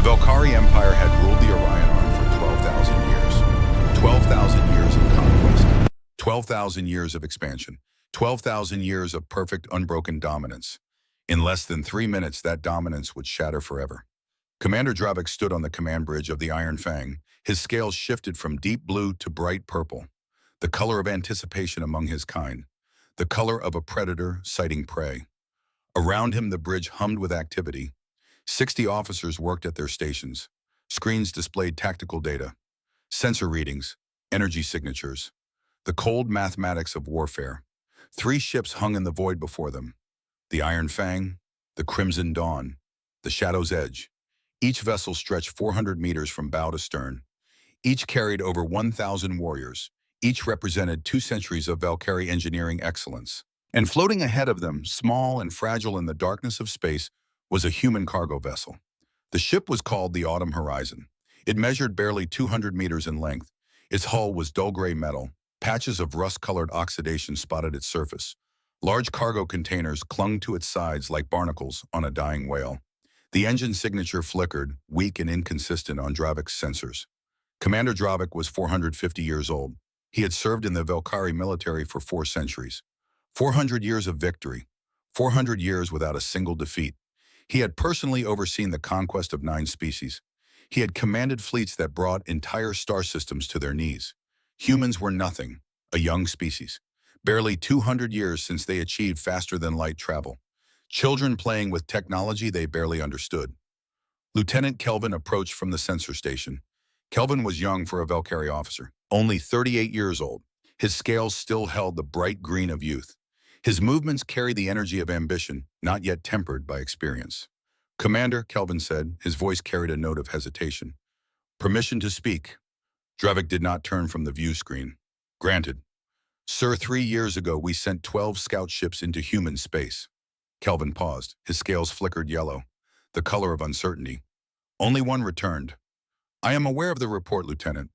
Valkyrie Empire had ruled the Orion Arm for 12,000 years. 12,000 years of conquest. 12,000 years of expansion. 12,000 years of perfect, unbroken dominance. In less than 3 minutes, that dominance would shatter forever. Commander Dravik stood on the command bridge of the Iron Fang. His scales shifted from deep blue to bright purple, the color of anticipation among his kind, the color of a predator sighting prey. Around him, the bridge hummed with activity. 60 officers worked at their stations. Screens displayed tactical data, sensor readings, energy signatures, the cold mathematics of warfare. 3 ships hung in the void before them: the Iron Fang, the Crimson Dawn, the Shadow's Edge. Each vessel stretched 400 meters from bow to stern. Each carried over 1,000 warriors. Each represented 2 centuries of Valkyrie engineering excellence. And floating ahead of them, small and fragile in the darkness of space, was a human cargo vessel. The ship was called the Autumn Horizon. It measured barely 200 meters in length. Its hull was dull gray metal. Patches of rust-colored oxidation spotted its surface. Large cargo containers clung to its sides like barnacles on a dying whale. The engine signature flickered, weak and inconsistent on Dravik's sensors. Commander Dravik was 450 years old. He had served in the Valkyrie military for 4 centuries. 400 years of victory. 400 years without a single defeat. He had personally overseen the conquest of 9 species. He had commanded fleets that brought entire star systems to their knees. Humans were nothing, a young species. Barely 200 years since they achieved faster-than-light travel. Children playing with technology they barely understood. Lieutenant Kelvin approached from the sensor station. Kelvin was young for a Valkyrie officer, only 38 years old. His scales still held the bright green of youth. His movements carried the energy of ambition, not yet tempered by experience. "Commander," Kelvin said, his voice carried a note of hesitation. "Permission to speak." Dravik did not turn from the view screen. "Granted. Sir, 3 years ago we sent 12 scout ships into human space." Kelvin paused. His scales flickered yellow, the color of uncertainty. "Only one returned." "I am aware of the report, Lieutenant.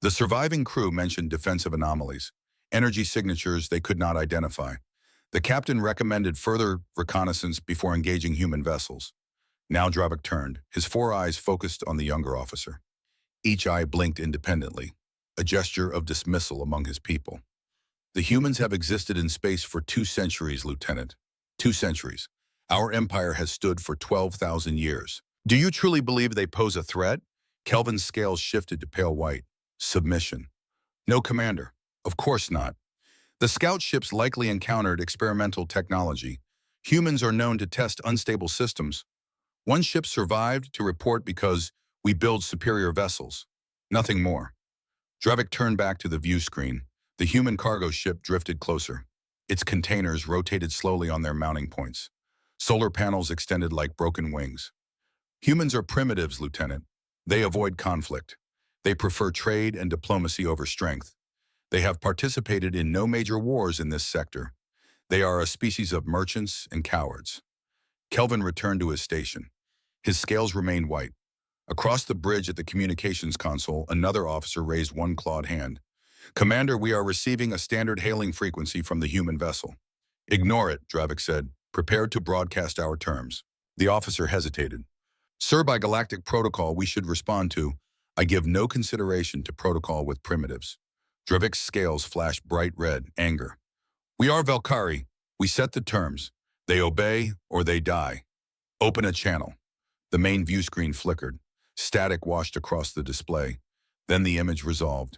The surviving crew mentioned defensive anomalies, energy signatures they could not identify. The captain recommended further reconnaissance before engaging human vessels." Now Dravik turned, his 4 eyes focused on the younger officer. Each eye blinked independently, a gesture of dismissal among his people. "The humans have existed in space for 2 centuries, Lieutenant. 2 centuries. Our empire has stood for 12,000 years. Do you truly believe they pose a threat?" Kelvin's scales shifted to pale white. Submission. "No, Commander. Of course not. The scout ships likely encountered experimental technology. Humans are known to test unstable systems. One ship survived to report because we build superior vessels. Nothing more." Dravik turned back to the view screen. The human cargo ship drifted closer. Its containers rotated slowly on their mounting points. Solar panels extended like broken wings. "Humans are primitives, Lieutenant. They avoid conflict. They prefer trade and diplomacy over strength. They have participated in no major wars in this sector. They are a species of merchants and cowards." Kelvin returned to his station. His scales remained white. Across the bridge at the communications console, another officer raised one clawed hand. "Commander, we are receiving a standard hailing frequency from the human vessel." "Ignore it," Dravik said, prepared to broadcast our terms. The officer hesitated. "Sir, by galactic protocol, we should respond to." "I give no consideration to protocol with primitives." Dravik's scales flashed bright red, anger. "We are Valkyrie. We set the terms. They obey or they die. Open a channel." The main view screen flickered. Static washed across the display. Then the image resolved.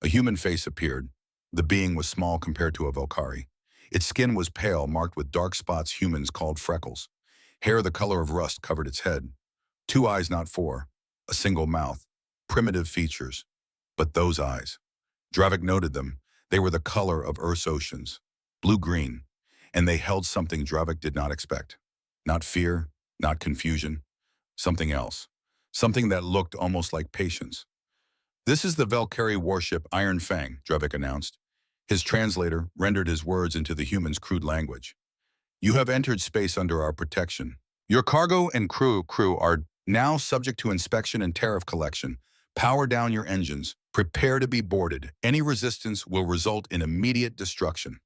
A human face appeared. The being was small compared to a Valkyrie. Its skin was pale, marked with dark spots humans called freckles. Hair the color of rust covered its head. 2 eyes, not 4. A single mouth. Primitive features. But those eyes. Dravik noted them. They were the color of Earth's oceans. Blue-green. And they held something Dravik did not expect. Not fear, not confusion. Something else. Something that looked almost like patience. "This is the Valkyrie warship Iron Fang," Dravik announced. His translator rendered his words into the human's crude language. "You have entered space under our protection. Your cargo and crew are now subject to inspection and tariff collection. Power down your engines. Prepare to be boarded. Any resistance will result in immediate destruction."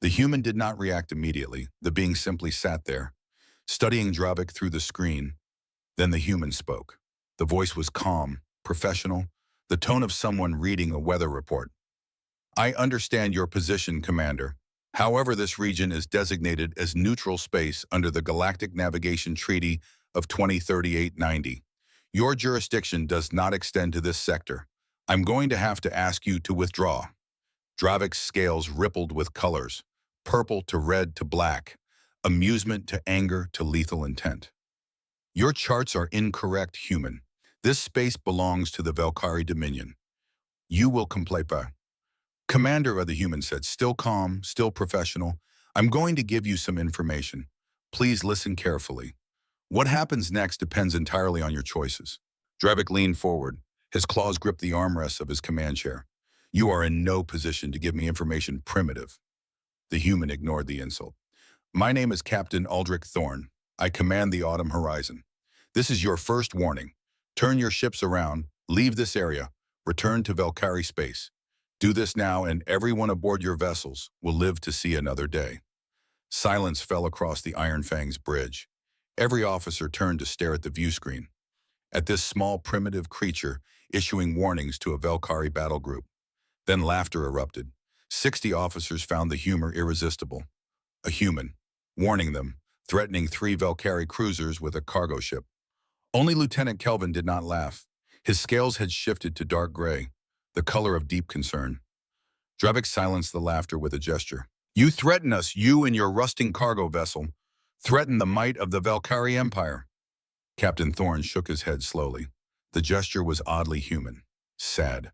The human did not react immediately. The being simply sat there, studying Dravik through the screen. Then the human spoke. The voice was calm, professional, the tone of someone reading a weather report. I understand your position, Commander. However, this region is designated as neutral space under the Galactic Navigation Treaty of 2038-90. Your jurisdiction does not extend to this sector. I'm going to have to ask you to withdraw. Dravik's scales rippled with colors, purple to red to black, amusement to anger to lethal intent. Your charts are incorrect, human. This space belongs to the Valkyrie Dominion. You will comply. Commander of the human said, still calm, still professional. I'm going to give you some information. Please listen carefully. What happens next depends entirely on your choices. Dravik leaned forward. His claws gripped the armrests of his command chair. You are in no position to give me information, primitive. The human ignored the insult. My name is Captain Aldrich Thorne. I command the Autumn Horizon. This is your first warning. Turn your ships around, leave this area, return to Valkyrie space. Do this now and everyone aboard your vessels will live to see another day. Silence fell across the Iron Fang's bridge. Every officer turned to stare at the view screen, at this small primitive creature issuing warnings to a Valkyrie battle group. Then laughter erupted. 60 officers found the humor irresistible. A human, warning them, threatening 3 Valkyrie cruisers with a cargo ship. Only Lieutenant Kelvin did not laugh. His scales had shifted to dark gray, the color of deep concern. Dravik silenced the laughter with a gesture. You threaten us, you and your rusting cargo vessel. Threaten the might of the Valkyrie Empire. Captain Thorne shook his head slowly. The gesture was oddly human, sad.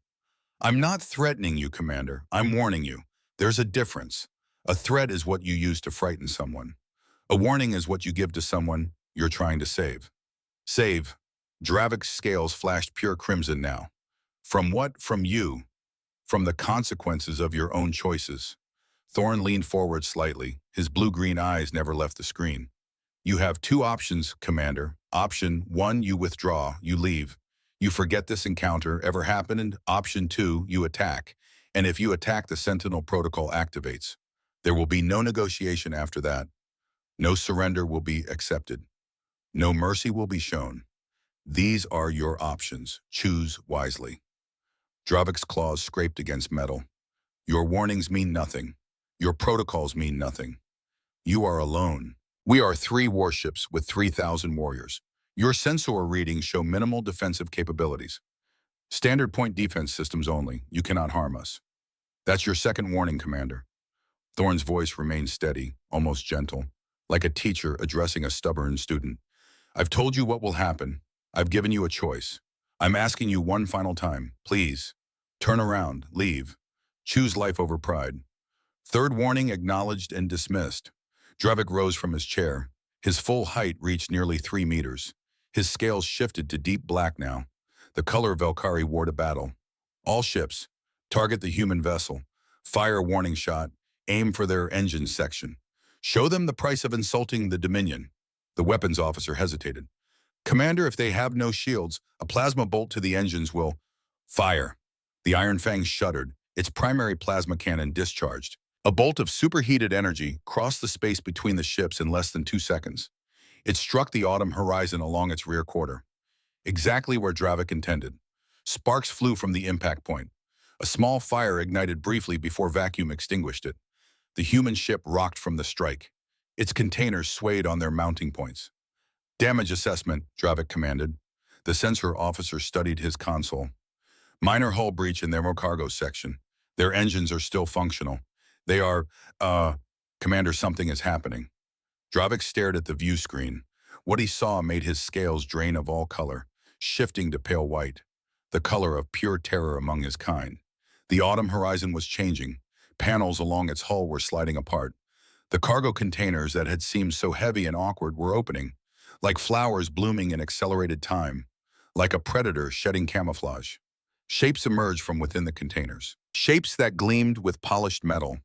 I'm not threatening you, Commander. I'm warning you. There's a difference. A threat is what you use to frighten someone. A warning is what you give to someone you're trying to save. Save. Dravik's scales flashed pure crimson now. From what? From you. From the consequences of your own choices. Thorne leaned forward slightly. His blue-green eyes never left the screen. You have 2 options, Commander. Option 1, you withdraw, you leave. You forget this encounter ever happened. Option 2, you attack. And if you attack, the Sentinel Protocol activates. There will be no negotiation after that. No surrender will be accepted. No mercy will be shown. These are your options. Choose wisely. Dravik's claws scraped against metal. Your warnings mean nothing. Your protocols mean nothing. You are alone. We are 3 warships with 3,000 warriors. Your sensor readings show minimal defensive capabilities. Standard point defense systems only. You cannot harm us. That's your second warning, Commander. Thorne's voice remained steady, almost gentle, like a teacher addressing a stubborn student. I've told you what will happen. I've given you a choice. I'm asking you one final time. Please, turn around, leave. Choose life over pride. Third warning acknowledged and dismissed. Dravik rose from his chair. His full height reached nearly 3 meters. His scales shifted to deep black now, the color Valkyrie wore to battle. All ships, target the human vessel. Fire warning shot, aim for their engine section. Show them the price of insulting the Dominion. The weapons officer hesitated. Commander, if they have no shields, a plasma bolt to the engines will fire. The Iron Fang shuddered, its primary plasma cannon discharged. A bolt of superheated energy crossed the space between the ships in less than 2 seconds. It struck the Autumn Horizon along its rear quarter, exactly where Dravik intended. Sparks flew from the impact point. A small fire ignited briefly before vacuum extinguished it. The human ship rocked from the strike. Its containers swayed on their mounting points. Damage assessment, Dravik commanded. The sensor officer studied his console. Minor hull breach in their cargo section. Their engines are still functional. They are, Commander, something is happening. Dravik stared at the view screen. What he saw made his scales drain of all color, shifting to pale white, the color of pure terror among his kind. The Autumn Horizon was changing. Panels along its hull were sliding apart. The cargo containers that had seemed so heavy and awkward were opening, like flowers blooming in accelerated time, like a predator shedding camouflage. Shapes emerged from within the containers. Shapes that gleamed with polished metal.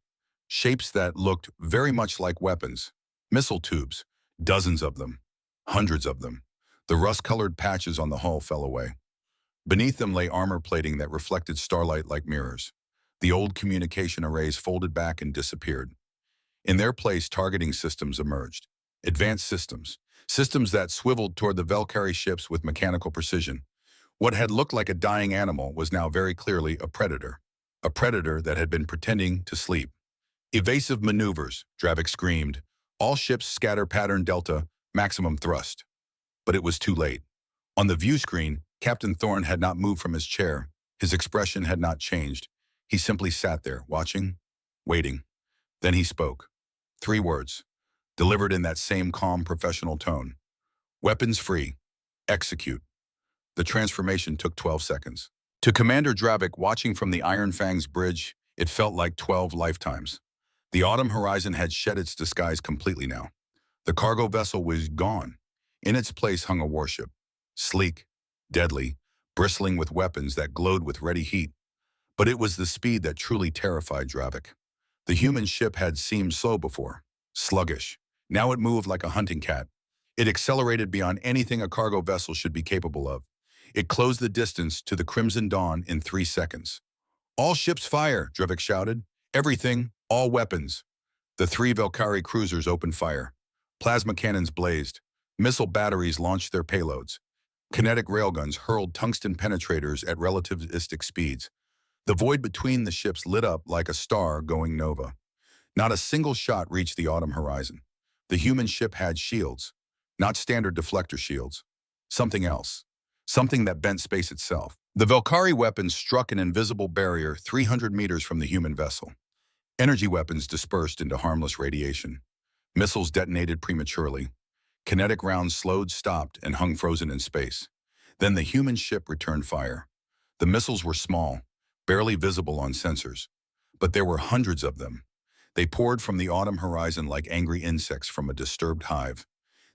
Shapes that looked very much like weapons. Missile tubes, dozens of them, hundreds of them. The rust-colored patches on the hull fell away. Beneath them lay armor plating that reflected starlight like mirrors. The old communication arrays folded back and disappeared. In their place, targeting systems emerged. Advanced systems. Systems that swiveled toward the Valkyrie ships with mechanical precision. What had looked like a dying animal was now very clearly a predator. A predator that had been pretending to sleep. Evasive maneuvers, Dravik screamed. All ships scatter pattern delta, maximum thrust. But it was too late. On the view screen, Captain Thorne had not moved from his chair. His expression had not changed. He simply sat there, watching, waiting. Then he spoke. 3 words, delivered in that same calm, professional tone. Weapons free. Execute. The transformation took 12 seconds. To Commander Dravik, watching from the Iron Fang's bridge, it felt like 12 lifetimes. The autumn horizon had shed its disguise completely now. The cargo vessel was gone. In its place hung a warship. Sleek, deadly, bristling with weapons that glowed with ready heat. But it was the speed that truly terrified Dravik. The human ship had seemed slow before, sluggish. Now it moved like a hunting cat. It accelerated beyond anything a cargo vessel should be capable of. It closed the distance to the Crimson Dawn in 3 seconds. All ships fire, Dravik shouted. Everything, all weapons. The 3 Valkyrie cruisers opened fire. Plasma cannons blazed. Missile batteries launched their payloads. Kinetic railguns hurled tungsten penetrators at relativistic speeds. The void between the ships lit up like a star going nova. Not a single shot reached the autumn horizon. The human ship had shields, not standard deflector shields. Something else. Something that bent space itself. The Valkyrie weapons struck an invisible barrier 300 meters from the human vessel. Energy weapons dispersed into harmless radiation. Missiles detonated prematurely. Kinetic rounds slowed, stopped, and hung frozen in space. Then the human ship returned fire. The missiles were small, barely visible on sensors. But there were hundreds of them. They poured from the autumn horizon like angry insects from a disturbed hive.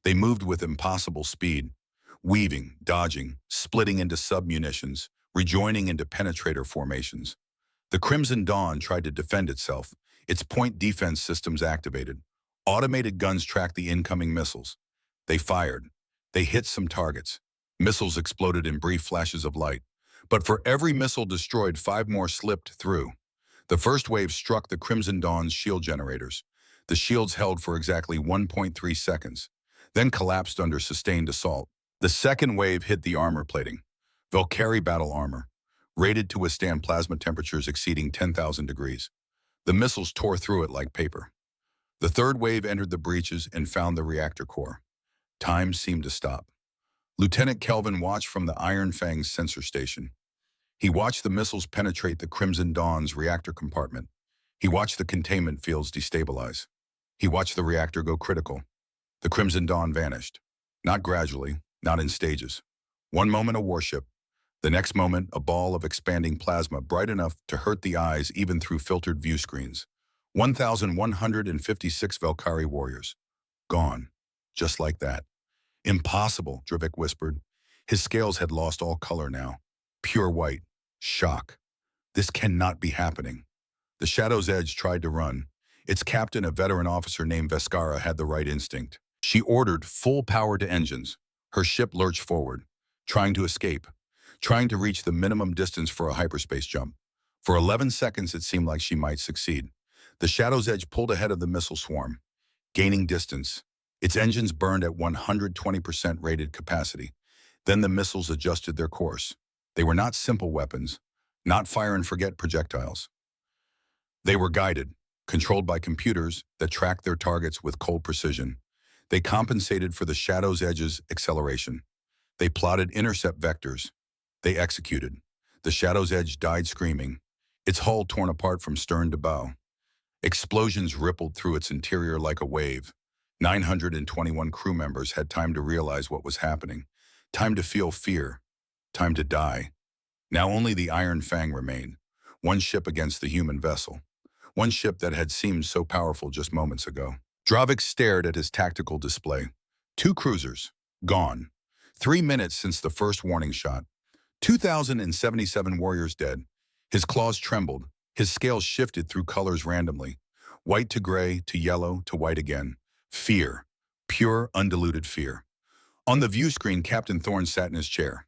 They moved with impossible speed, weaving, dodging, splitting into submunitions, rejoining into penetrator formations. The Crimson Dawn tried to defend itself, its point defense systems activated. Automated guns tracked the incoming missiles. They fired. They hit some targets. Missiles exploded in brief flashes of light. But for every missile destroyed, 5 more slipped through. The first wave struck the Crimson Dawn's shield generators. The shields held for exactly 1.3 seconds, then collapsed under sustained assault. The second wave hit the armor plating. Valkyrie battle armor, rated to withstand plasma temperatures exceeding 10,000 degrees. The missiles tore through it like paper. The third wave entered the breaches and found the reactor core. Time seemed to stop. Lieutenant Kelvin watched from the Iron Fang's sensor station. He watched the missiles penetrate the Crimson Dawn's reactor compartment. He watched the containment fields destabilize. He watched the reactor go critical. The Crimson Dawn vanished. Not gradually, not in stages. One moment a warship, the next moment a ball of expanding plasma bright enough to hurt the eyes even through filtered view screens. 1,156 Valkyrie warriors. Gone. Just like that. Impossible, Dravik whispered. His scales had lost all color now. Pure white. Shock. This cannot be happening. The Shadow's Edge tried to run. Its captain, a veteran officer named Veskara, had the right instinct. She ordered full power to engines. Her ship lurched forward, trying to escape, trying to reach the minimum distance for a hyperspace jump. For 11 seconds, it seemed like she might succeed. The Shadow's Edge pulled ahead of the missile swarm, gaining distance. Its engines burned at 120% rated capacity. Then the missiles adjusted their course. They were not simple weapons, not fire-and-forget projectiles. They were guided, controlled by computers that tracked their targets with cold precision. They compensated for the Shadow's Edge's acceleration. They plotted intercept vectors. They executed. The Shadow's Edge died screaming, its hull torn apart from stern to bow. Explosions rippled through its interior like a wave. 921 crew members had time to realize what was happening, time to feel fear, time to die. Now only the Iron Fang remained, one ship against the human vessel, one ship that had seemed so powerful just moments ago. Dravik stared at his tactical display. 2 cruisers, gone. 3 minutes since the first warning shot. 2,077 warriors dead. His claws trembled. His scales shifted through colors randomly. White to gray, to yellow, to white again. Fear. Pure, undiluted fear. On the view screen, Captain Thorne sat in his chair.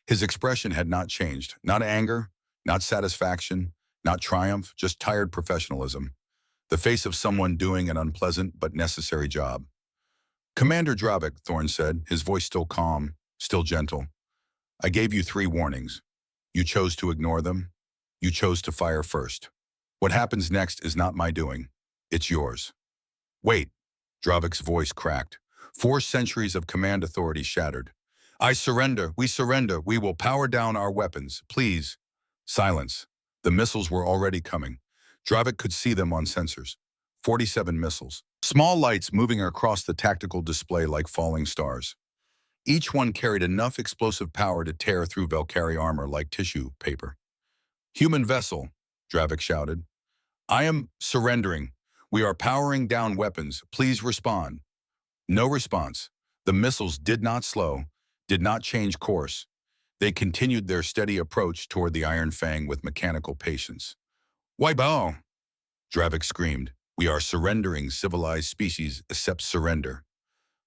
His expression had not changed. Not anger, not satisfaction, not triumph, just tired professionalism. The face of someone doing an unpleasant but necessary job. Commander Dravik, Thorne said, his voice still calm, still gentle. I gave you 3 warnings. You chose to ignore them. You chose to fire first. What happens next is not my doing. It's yours. Wait, Dravik's voice cracked. 4 centuries of command authority shattered. I surrender, we will power down our weapons, please. Silence. The missiles were already coming. Dravik could see them on sensors. 47 missiles. Small lights moving across the tactical display like falling stars. Each one carried enough explosive power to tear through Valkyrie armor like tissue paper. Human vessel, Dravik shouted. I am surrendering. We are powering down weapons. Please respond. No response. The missiles did not slow, did not change course. They continued their steady approach toward the Iron Fang with mechanical patience. Why bow? Dravik screamed. We are surrendering. Civilized species accept surrender.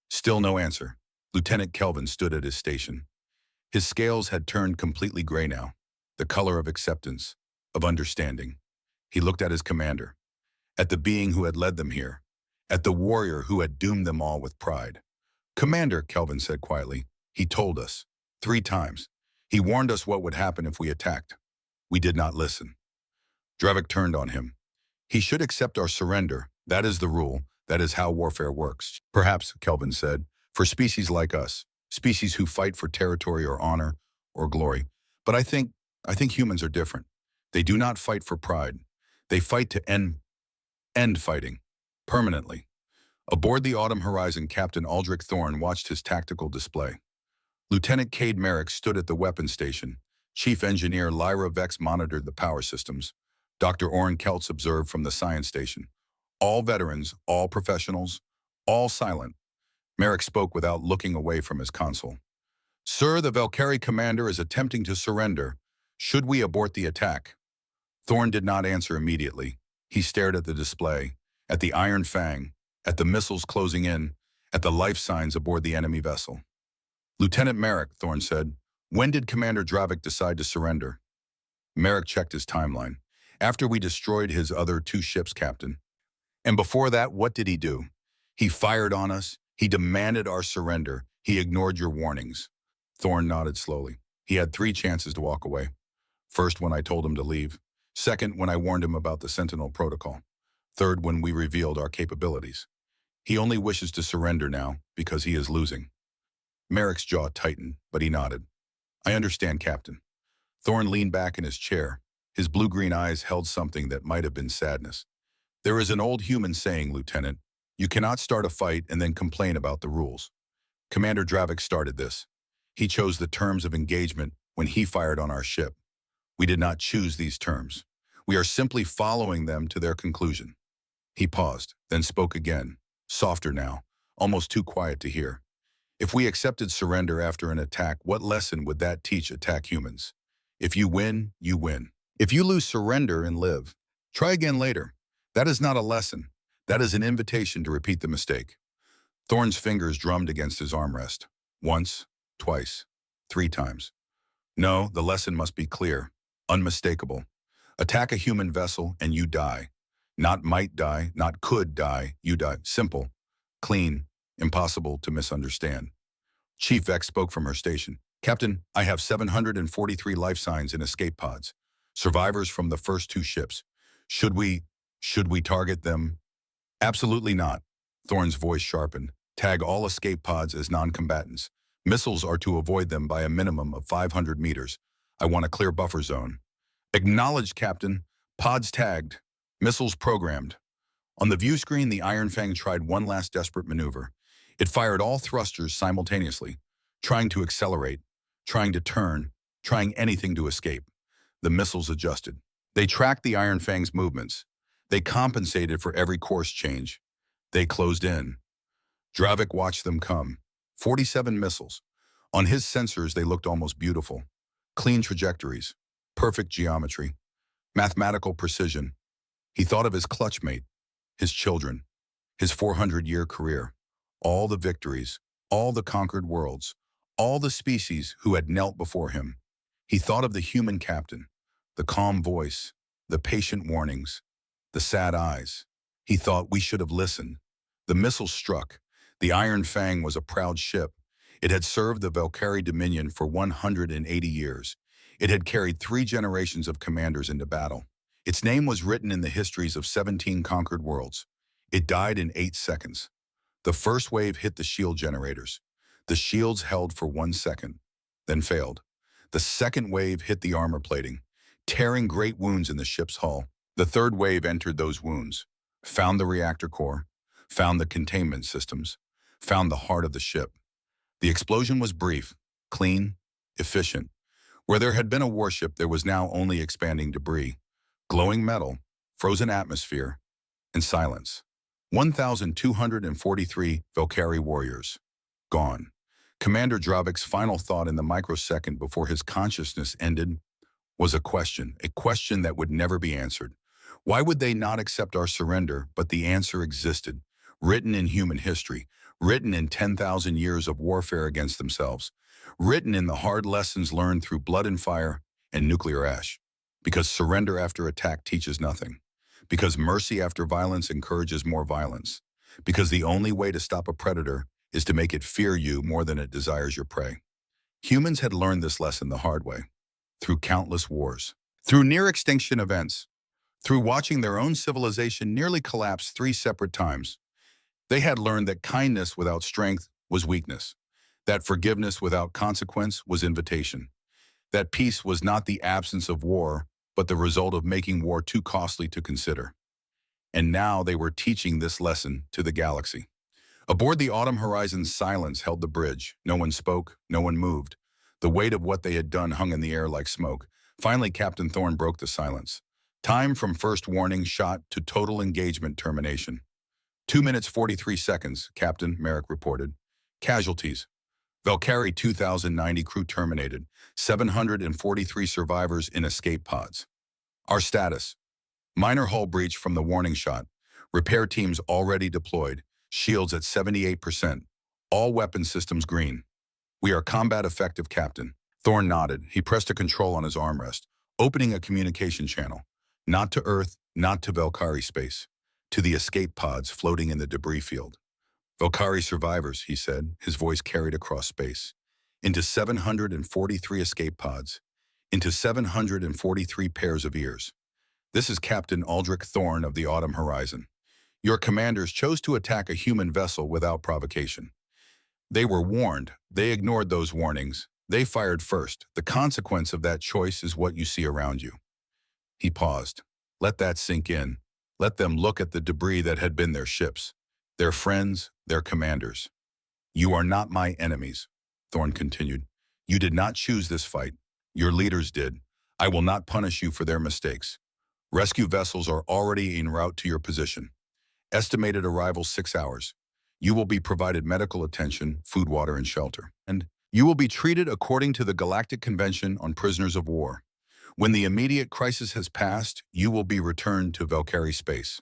Still no answer. Lieutenant Kelvin stood at his station. His scales had turned completely gray now, the color of acceptance, of understanding. He looked at his commander, at the being who had led them here, at the warrior who had doomed them all with pride. Commander, Kelvin said quietly, he told us, 3 times. He warned us what would happen if we attacked. We did not listen. Dravik turned on him. He should accept our surrender. That is the rule. That is how warfare works. Perhaps, Kelvin said, for species like us, species who fight for territory or honor or glory. But I think humans are different. They do not fight for pride. They fight to end fighting, permanently. Aboard the Autumn Horizon, Captain Aldrich Thorne watched his tactical display. Lieutenant Cade Merrick stood at the weapons station. Chief Engineer Lyra Vex monitored the power systems. Dr. Orrin Keltz observed from the science station. All veterans, all professionals, all silent. Merrick spoke without looking away from his console. Sir, the Valkyrie commander is attempting to surrender. Should we abort the attack? Thorne did not answer immediately. He stared at the display, at the Iron Fang, at the missiles closing in, at the life signs aboard the enemy vessel. Lieutenant Merrick, Thorne said, when did Commander Dravik decide to surrender? Merrick checked his timeline. After we destroyed his other 2 ships, Captain. And before that, what did he do? He fired on us. He demanded our surrender. He ignored your warnings. Thorne nodded slowly. He had 3 chances to walk away. First, when I told him to leave. Second, when I warned him about the Sentinel protocol. Third, when we revealed our capabilities. He only wishes to surrender now because he is losing. Merrick's jaw tightened, but he nodded. I understand, Captain. Thorne leaned back in his chair. His blue-green eyes held something that might have been sadness. There is an old human saying, Lieutenant, you cannot start a fight and then complain about the rules. Commander Dravik started this. He chose the terms of engagement when he fired on our ship. We did not choose these terms. We are simply following them to their conclusion. He paused, then spoke again, softer now, almost too quiet to hear. If we accepted surrender after an attack, what lesson would that teach attack humans? If you win, you win. If you lose, surrender and live. Try again later. That is not a lesson. That is an invitation to repeat the mistake. Thorne's fingers drummed against his armrest. Once, twice, 3 times. No, the lesson must be clear, unmistakable. Attack a human vessel and you die. Not might die, not could die, you die. Simple, clean, impossible to misunderstand. Chief Vex spoke from her station. Captain, I have 743 life signs in escape pods. Survivors from the first 2 ships. Should we target them? Absolutely not. Thorne's voice sharpened. Tag all escape pods as non-combatants. Missiles are to avoid them by a minimum of 500 meters. I want a clear buffer zone. Acknowledged, Captain. Pods tagged. Missiles programmed. On the view screen, the Iron Fang tried one last desperate maneuver. It fired all thrusters simultaneously, trying to accelerate, trying to turn, trying anything to escape. The missiles adjusted. They tracked the Iron Fang's movements. They compensated for every course change. They closed in. Dravik watched them come. 47 missiles. On his sensors, they looked almost beautiful. Clean trajectories, perfect geometry, mathematical precision. He thought of his clutchmate, his children, his 400-year career, all the victories, all the conquered worlds, all the species who had knelt before him. He thought of the human captain, the calm voice, the patient warnings, the sad eyes. He thought we should have listened. The missiles struck. The Iron Fang was a proud ship. It had served the Valkyrie Dominion for 180 years. It had carried 3 generations of commanders into battle. Its name was written in the histories of 17 conquered worlds. It died in 8 seconds. The first wave hit the shield generators. The shields held for 1 second, then failed. The second wave hit the armor plating, tearing great wounds in the ship's hull. The third wave entered those wounds, found the reactor core, found the containment systems, found the heart of the ship. The explosion was brief, clean, efficient. Where there had been a warship, there was now only expanding debris, glowing metal, frozen atmosphere, and silence. 1,243 Valkyrie warriors, gone. Commander Dravik's final thought in the microsecond before his consciousness ended was a question that would never be answered. Why would they not accept our surrender? But the answer existed, written in human history, written in 10,000 years of warfare against themselves, written in the hard lessons learned through blood and fire and nuclear ash. Because surrender after attack teaches nothing. Because mercy after violence encourages more violence. Because the only way to stop a predator is to make it fear you more than it desires your prey. Humans had learned this lesson the hard way, through countless wars, through near-extinction events, through watching their own civilization nearly collapse 3 separate times. They had learned that kindness without strength was weakness, that forgiveness without consequence was invitation, that peace was not the absence of war, but the result of making war too costly to consider. And now they were teaching this lesson to the galaxy. Aboard the Autumn Horizon, silence held the bridge. No one spoke, no one moved. The weight of what they had done hung in the air like smoke. Finally, Captain Thorne broke the silence. Time from first warning shot to total engagement termination. 2 minutes 43 seconds, Captain, Merrick reported. Casualties. Valkyrie 2090 crew terminated. 743 survivors in escape pods. Our status. Minor hull breach from the warning shot. Repair teams already deployed. Shields at 78%. All weapon systems green. We are combat effective, Captain. Thorne nodded. He pressed a control on his armrest, opening a communication channel. Not to Earth, not to Valkyrie space. To the escape pods floating in the debris field. Valkyrie survivors, he said, his voice carried across space. Into 743 escape pods. Into 743 pairs of ears. This is Captain Aldrich Thorne of the Autumn Horizon. Your commanders chose to attack a human vessel without provocation. They were warned. They ignored those warnings. They fired first. The consequence of that choice is what you see around you. He paused. Let that sink in. Let them look at the debris that had been their ships, their friends, their commanders. You are not my enemies, Thorne continued. You did not choose this fight. Your leaders did. I will not punish you for their mistakes. Rescue vessels are already en route to your position. Estimated arrival 6 hours. You will be provided medical attention, food, water, and shelter. And you will be treated according to the Galactic Convention on Prisoners of War. When the immediate crisis has passed, you will be returned to Valkyrie space.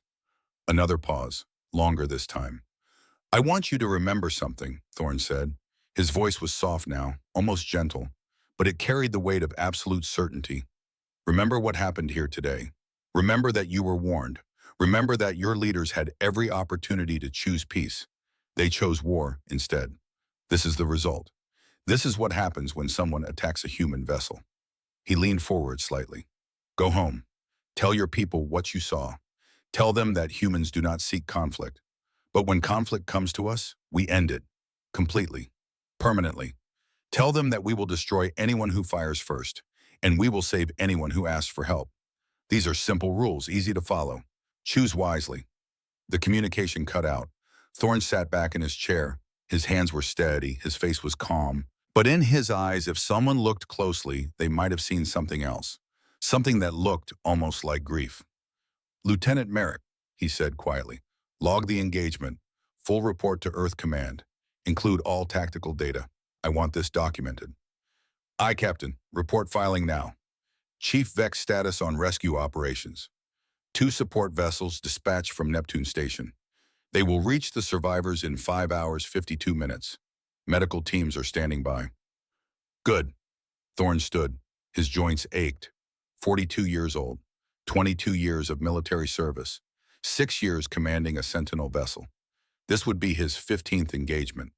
Another pause, longer this time. I want you to remember something, Thorne said. His voice was soft now, almost gentle, but it carried the weight of absolute certainty. Remember what happened here today. Remember that you were warned. Remember that your leaders had every opportunity to choose peace. They chose war instead. This is the result. This is what happens when someone attacks a human vessel. He leaned forward slightly. Go home. Tell your people what you saw. Tell them that humans do not seek conflict. But when conflict comes to us, we end it. Completely. Permanently. Tell them that we will destroy anyone who fires first, and we will save anyone who asks for help. These are simple rules, easy to follow. Choose wisely. The communication cut out. Thorne sat back in his chair. His hands were steady, his face was calm. But in his eyes, if someone looked closely, they might have seen something else. Something that looked almost like grief. Lieutenant Merrick, he said quietly, log the engagement. Full report to Earth Command. Include all tactical data. I want this documented. Aye, Captain. Report filing now. Chief Vex status on rescue operations. 2 support vessels dispatched from Neptune Station. They will reach the survivors in 5 hours, 52 minutes. Medical teams are standing by. Good. Thorne stood. His joints ached. 42 years old. 22 years of military service. 6 years commanding a Sentinel vessel. This would be his 15th engagement.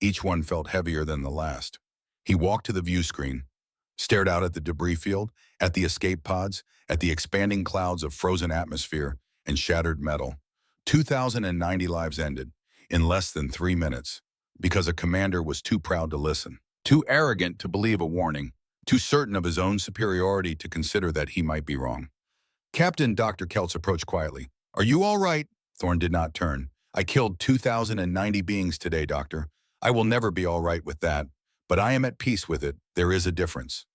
Each one felt heavier than the last. He walked to the view screen, stared out at the debris field, at the escape pods, at the expanding clouds of frozen atmosphere and shattered metal. 2,090 lives ended in less than 3 minutes because a commander was too proud to listen, too arrogant to believe a warning, too certain of his own superiority to consider that he might be wrong. Captain Dr. Keltz approached quietly. "Are you all right?" Thorne did not turn. "I killed 2,090 beings today, Doctor. I will never be all right with that, but I am at peace with it. There is a difference.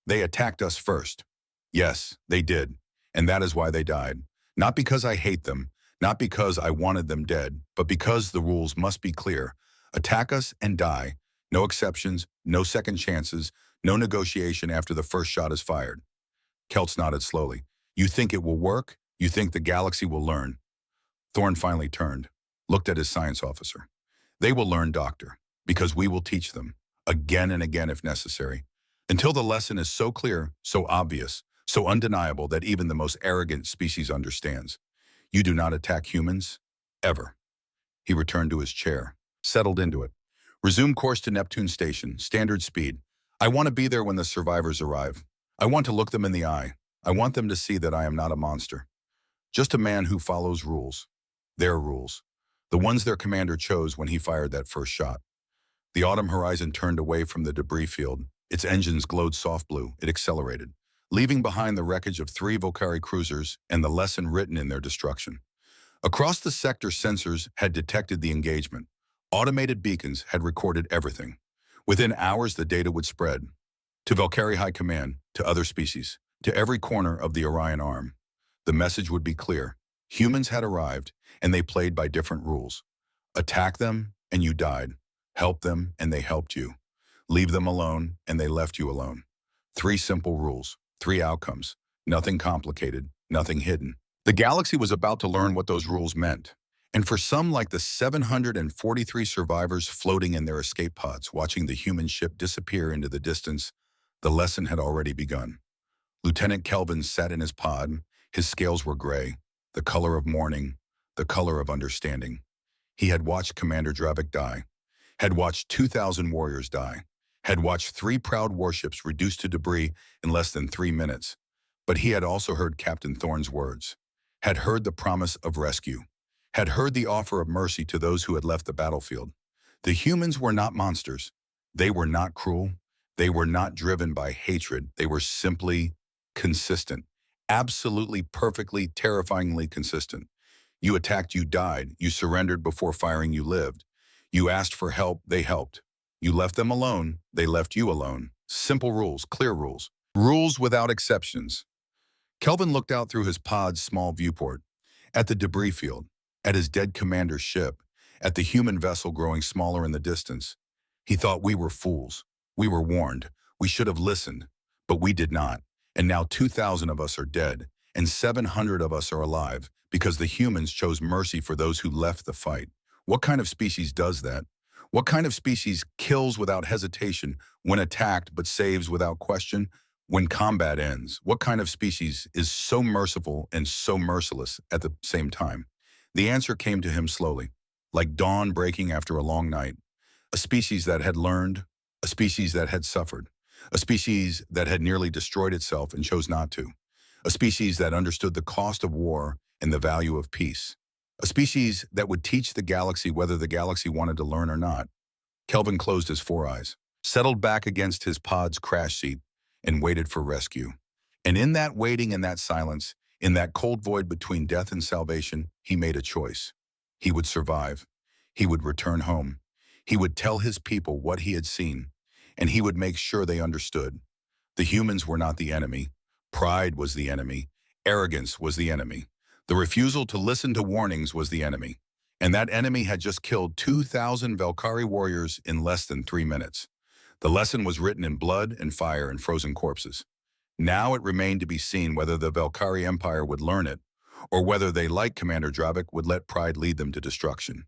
They attacked us first." "Yes, they did, and that is why they died. Not because I hate them, not because I wanted them dead, but because the rules must be clear. Attack us and die. No exceptions, no second chances, no negotiation after the first shot is fired." Keltz nodded slowly. "You think it will work? You think the galaxy will learn?" Thorne finally turned, looked at his science officer. "They will learn, Doctor, because we will teach them, again and again if necessary, until the lesson is so clear, so obvious, so undeniable that even the most arrogant species understands. You do not attack humans, ever." He returned to his chair, settled into it. "Resume course to Neptune Station, standard speed. I want to be there when the survivors arrive. I want to look them in the eye. I want them to see that I am not a monster. Just a man who follows rules. Their rules. The ones their commander chose when he fired that first shot." The autumn horizon turned away from the debris field. Its engines glowed soft blue. It accelerated, leaving behind the wreckage of 3 Volcari cruisers and the lesson written in their destruction. Across the sector, sensors had detected the engagement. Automated beacons had recorded everything. Within hours, the data would spread to Volcari High Command, to other species, to every corner of the Orion Arm. The message would be clear. Humans had arrived, and they played by different rules. Attack them, and you died. Help them, and they helped you. Leave them alone, and they left you alone. 3 simple rules, 3 outcomes. Nothing complicated, nothing hidden. The galaxy was about to learn what those rules meant. And for some, like the 743 survivors floating in their escape pods, watching the human ship disappear into the distance, the lesson had already begun. Lieutenant Kelvin sat in his pod. His scales were gray, the color of mourning, the color of understanding. He had watched Commander Dravik die, had watched 2,000 warriors die, had watched 3 proud warships reduced to debris in less than 3 minutes. But he had also heard Captain Thorne's words, had heard the promise of rescue, had heard the offer of mercy to those who had left the battlefield. The humans were not monsters. They were not cruel. They were not driven by hatred. They were simply consistent, absolutely, perfectly, terrifyingly consistent. You attacked, you died. You surrendered before firing, you lived. You asked for help, they helped. You left them alone, they left you alone. Simple rules, clear rules. Rules without exceptions. Kelvin looked out through his pod's small viewport, at the debris field, at his dead commander's ship, at the human vessel growing smaller in the distance. He thought, we were fools. We were warned. We should have listened. But we did not. And now 2,000 of us are dead, and 700 of us are alive, because the humans chose mercy for those who left the fight. What kind of species does that? What kind of species kills without hesitation when attacked but saves without question when combat ends? What kind of species is so merciful and so merciless at the same time? The answer came to him slowly, like dawn breaking after a long night. A species that had learned, a species that had suffered, a species that had nearly destroyed itself and chose not to, a species that understood the cost of war and the value of peace, a species that would teach the galaxy whether the galaxy wanted to learn or not. Kelvin closed his 4 eyes, settled back against his pod's crash seat, and waited for rescue. And in that waiting, in that silence, in that cold void between death and salvation, he made a choice. He would survive. He would return home. He would tell his people what he had seen, and he would make sure they understood. The humans were not the enemy. Pride was the enemy. Arrogance was the enemy. The refusal to listen to warnings was the enemy. And that enemy had just killed 2,000 Volcari warriors in less than 3 minutes. The lesson was written in blood and fire and frozen corpses. Now it remained to be seen whether the Volcari Empire would learn it, or whether they, like Commander Dravik, would let pride lead them to destruction.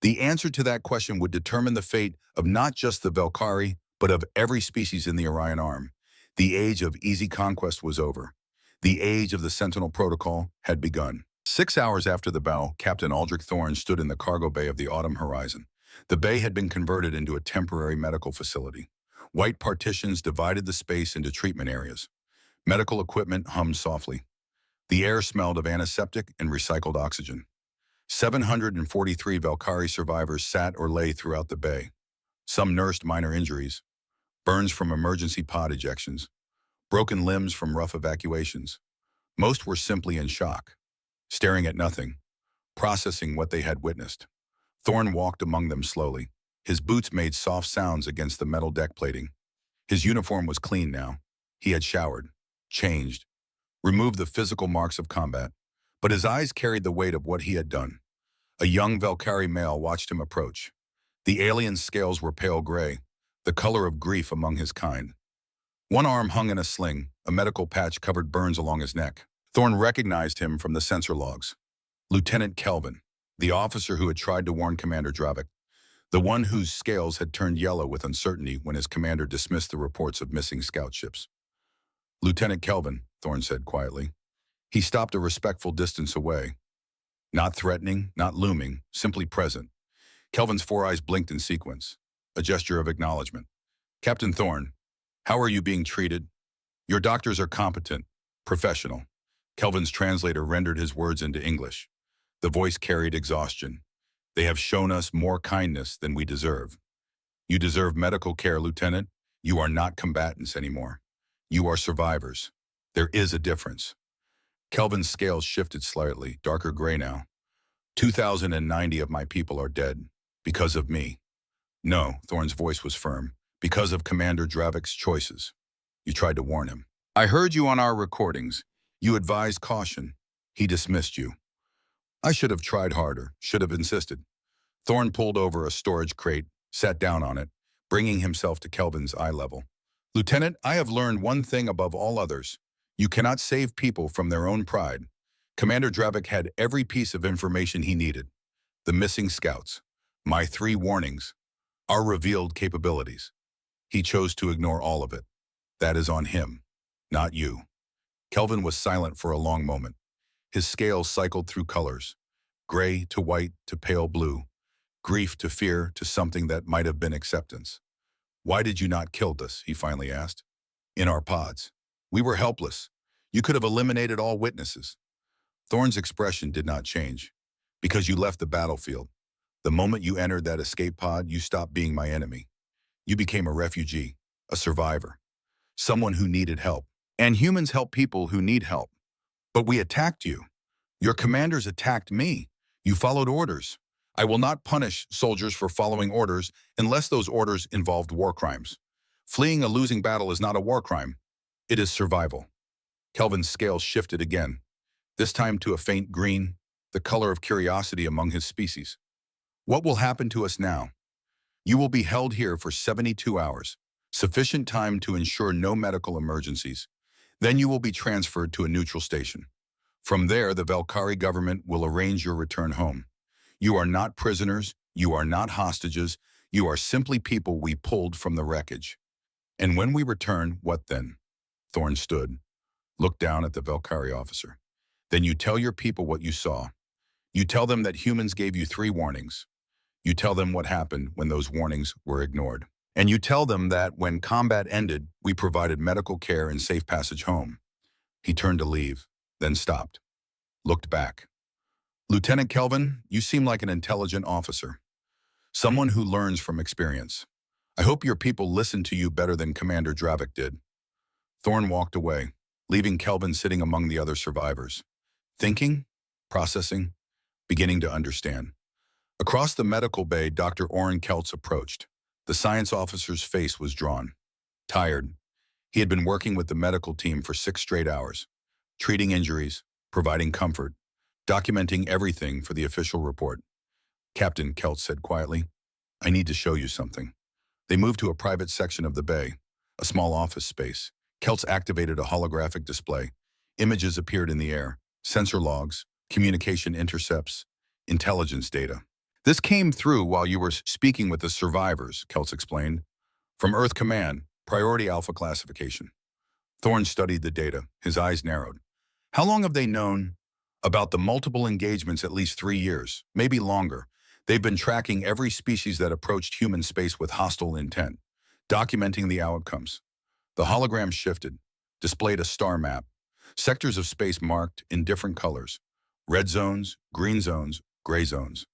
The answer to that question would determine the fate of not just the Volcari, but of every species in the Orion Arm. The age of easy conquest was over. The age of the Sentinel Protocol had begun. 6 hours after the bow, Captain Aldrich Thorne stood in the cargo bay of the Autumn Horizon. The bay had been converted into a temporary medical facility. White partitions divided the space into treatment areas. Medical equipment hummed softly. The air smelled of antiseptic and recycled oxygen. 743 Valkyrie survivors sat or lay throughout the bay. Some nursed minor injuries, burns from emergency pod ejections, broken limbs from rough evacuations. Most were simply in shock, staring at nothing, processing what they had witnessed. Thorne walked among them slowly. His boots made soft sounds against the metal deck plating. His uniform was clean now. He had showered, changed, removed the physical marks of combat, but his eyes carried the weight of what he had done. A young Valkyrie male watched him approach. The alien's scales were pale gray, the color of grief among his kind. One arm hung in a sling, a medical patch covered burns along his neck. Thorne recognized him from the sensor logs. Lieutenant Kelvin, the officer who had tried to warn Commander Dravik, the one whose scales had turned yellow with uncertainty when his commander dismissed the reports of missing scout ships. Lieutenant Kelvin, Thorne said quietly. He stopped a respectful distance away. Not threatening, not looming, simply present. Kelvin's four eyes blinked in sequence, a gesture of acknowledgement. Captain Thorne, how are you being treated? Your doctors are competent, professional. Kelvin's translator rendered his words into English. The voice carried exhaustion. They have shown us more kindness than we deserve. You deserve medical care, Lieutenant. You are not combatants anymore. You are survivors. There is a difference. Kelvin's scales shifted slightly, darker gray now. 2,090 of my people are dead. Because of me. No, Thorne's voice was firm. Because of Commander Dravik's choices. You tried to warn him. I heard you on our recordings. You advised caution. He dismissed you. I should have tried harder, should have insisted. Thorne pulled over a storage crate, sat down on it, bringing himself to Kelvin's eye level. Lieutenant, I have learned one thing above all others. You cannot save people from their own pride. Commander Dravik had every piece of information he needed. The missing scouts, my 3 warnings, our revealed capabilities. He chose to ignore all of it. That is on him, not you. Kelvin was silent for a long moment. His scales cycled through colors, gray to white to pale blue, grief to fear to something that might have been acceptance. Why did you not kill us? He finally asked. In our pods. We were helpless. You could have eliminated all witnesses. Thorne's expression did not change. Because you left the battlefield. The moment you entered that escape pod, you stopped being my enemy. You became a refugee, a survivor, someone who needed help. And humans help people who need help. But we attacked you. Your commanders attacked me. You followed orders. I will not punish soldiers for following orders unless those orders involved war crimes. Fleeing a losing battle is not a war crime. It is survival. Kelvin's scales shifted again, this time to a faint green, the color of curiosity among his species. What will happen to us now? You will be held here for 72 hours, sufficient time to ensure no medical emergencies. Then you will be transferred to a neutral station. From there, the Valkyrie government will arrange your return home. You are not prisoners, you are not hostages, you are simply people we pulled from the wreckage. And when we return, what then? Thorne stood, looked down at the Valkyrie officer. Then you tell your people what you saw. You tell them that humans gave you 3 warnings. You tell them what happened when those warnings were ignored. And you tell them that when combat ended, we provided medical care and safe passage home. He turned to leave, then stopped, looked back. Lieutenant Kelvin, you seem like an intelligent officer, someone who learns from experience. I hope your people listen to you better than Commander Dravik did. Thorne walked away, leaving Kelvin sitting among the other survivors, thinking, processing, beginning to understand. Across the medical bay, Dr. Orrin Keltz approached. The science officer's face was drawn, tired. He had been working with the medical team for 6 straight hours, treating injuries, providing comfort, documenting everything for the official report. Captain, Keltz said quietly, I need to show you something. They moved to a private section of the bay, a small office space. Keltz activated a holographic display. Images appeared in the air, sensor logs, communication intercepts, intelligence data. This came through while you were speaking with the survivors, Keltz explained. From Earth Command, Priority Alpha Classification. Thorne studied the data, his eyes narrowed. How long have they known? About the multiple engagements, at least 3 years, maybe longer. They've been tracking every species that approached human space with hostile intent, documenting the outcomes. The hologram shifted, displayed a star map, sectors of space marked in different colors, red zones, green zones, gray zones.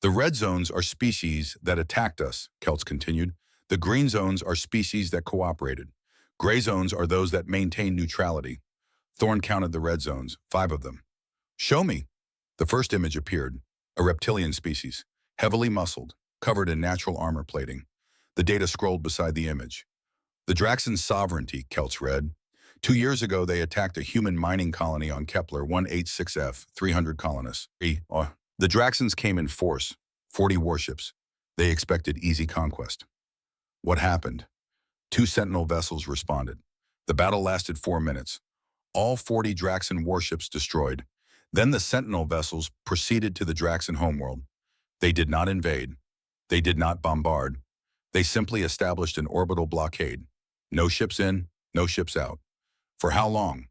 The red zones are species that attacked us, Kelts continued. The green zones are species that cooperated. Gray zones are those that maintain neutrality. Thorne counted the red zones, 5 of them. Show me. The first image appeared, a reptilian species, heavily muscled, covered in natural armor plating. The data scrolled beside the image. The Draxon's sovereignty, Kelts read. 2 years ago, they attacked a human mining colony on Kepler 186f, 300 colonists. The Draxons came in force, 40 warships. They expected easy conquest. What happened? 2 Sentinel vessels responded. The battle lasted 4 minutes. All 40 Draxon warships destroyed. Then the Sentinel vessels proceeded to the Draxon homeworld. They did not invade. They did not bombard. They simply established an orbital blockade. No ships in, no ships out. For how long?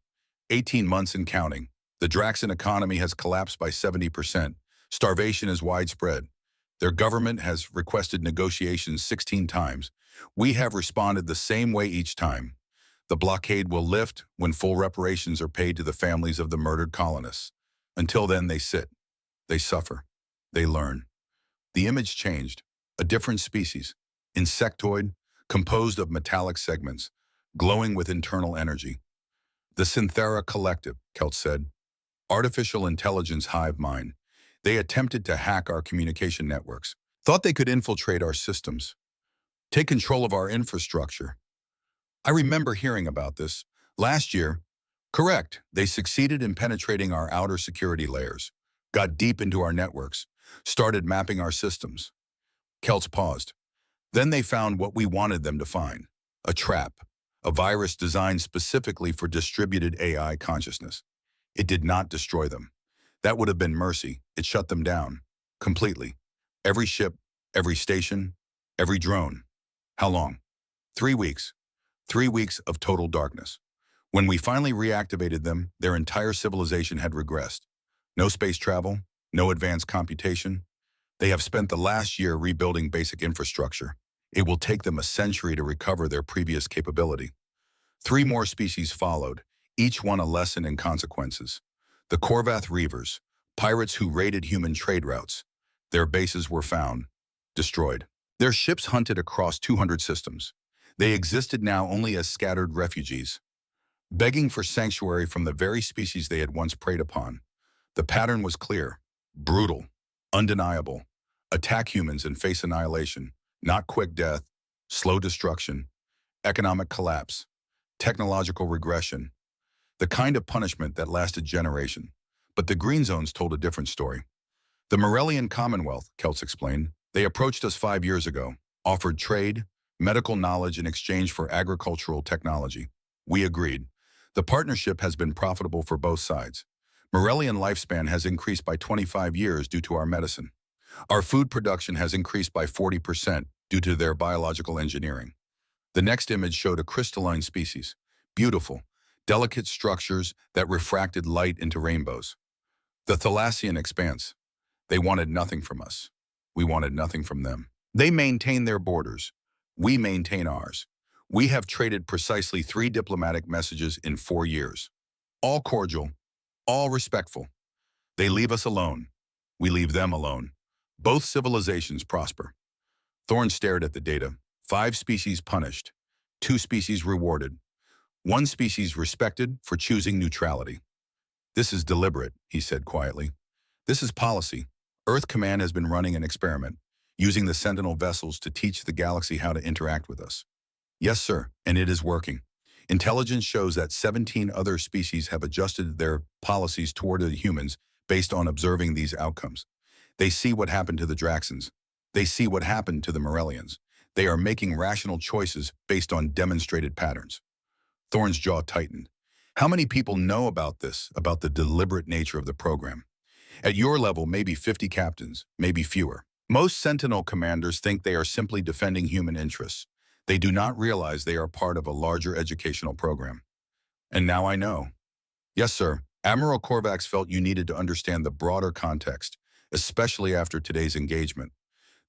18 months and counting. The Draxon economy has collapsed by 70%. Starvation is widespread. Their government has requested negotiations 16 times. We have responded the same way each time. The blockade will lift when full reparations are paid to the families of the murdered colonists. Until then, they sit. They suffer. They learn. The image changed. A different species, insectoid, composed of metallic segments, glowing with internal energy. The Synthera Collective, Kelt said. Artificial intelligence hive mind. They attempted to hack our communication networks, thought they could infiltrate our systems, take control of our infrastructure. I remember hearing about this. Last year, correct, they succeeded in penetrating our outer security layers, got deep into our networks, started mapping our systems. Kelts paused. Then they found what we wanted them to find, a trap, a virus designed specifically for distributed AI consciousness. It did not destroy them. That would have been mercy. It shut them down, completely. Every ship, every station, every drone. How long? 3 weeks. 3 weeks of total darkness. When we finally reactivated them, their entire civilization had regressed. No space travel, no advanced computation. They have spent the last year rebuilding basic infrastructure. It will take them a century to recover their previous capability. 3 more species followed, each one a lesson in consequences. The Korvath Reavers, pirates who raided human trade routes. Their bases were found, destroyed. Their ships hunted across 200 systems. They existed now only as scattered refugees, begging for sanctuary from the very species they had once preyed upon. The pattern was clear, brutal, undeniable. Attack humans and face annihilation, not quick death, slow destruction, economic collapse, technological regression, the kind of punishment that lasted generations. But the Green Zones told a different story. The Morellian Commonwealth, Kelts explained, they approached us 5 years ago, offered trade, medical knowledge in exchange for agricultural technology. We agreed. The partnership has been profitable for both sides. Morellian lifespan has increased by 25 years due to our medicine. Our food production has increased by 40% due to their biological engineering. The next image showed a crystalline species, beautiful, delicate structures that refracted light into rainbows. The Thalassian expanse. They wanted nothing from us. We wanted nothing from them. They maintain their borders. We maintain ours. We have traded precisely 3 diplomatic messages in 4 years. All cordial, all respectful. They leave us alone. We leave them alone. Both civilizations prosper. Thorne stared at the data. 5 species punished, 2 species rewarded, 1 species respected for choosing neutrality. This is deliberate, he said quietly. This is policy. Earth Command has been running an experiment, using the Sentinel vessels to teach the galaxy how to interact with us. Yes, sir, and it is working. Intelligence shows that 17 other species have adjusted their policies toward the humans based on observing these outcomes. They see what happened to the Draxons. They see what happened to the Morellians. They are making rational choices based on demonstrated patterns. Thorne's jaw tightened. How many people know about this, about the deliberate nature of the program? At your level, maybe 50 captains, maybe fewer. Most Sentinel commanders think they are simply defending human interests. They do not realize they are part of a larger educational program. And now I know. Yes, sir, Admiral Korvax felt you needed to understand the broader context, especially after today's engagement.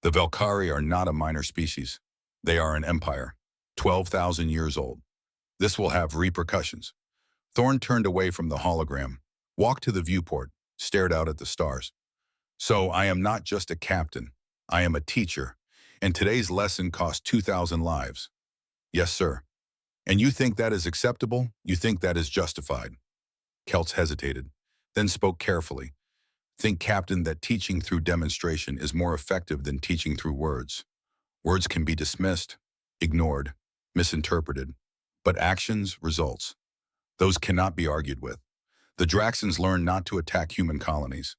The Valkyrie are not a minor species. They are an empire, 12,000 years old. This will have repercussions. Thorne turned away from the hologram, walked to the viewport, stared out at the stars. So I am not just a captain. I am a teacher. And today's lesson cost 2,000 lives. Yes, sir. And you think that is acceptable? You think that is justified? Kelts hesitated, then spoke carefully. Think, Captain, that teaching through demonstration is more effective than teaching through words. Words can be dismissed, ignored, misinterpreted. But actions, results, those cannot be argued with. The Draxans learned not to attack human colonies.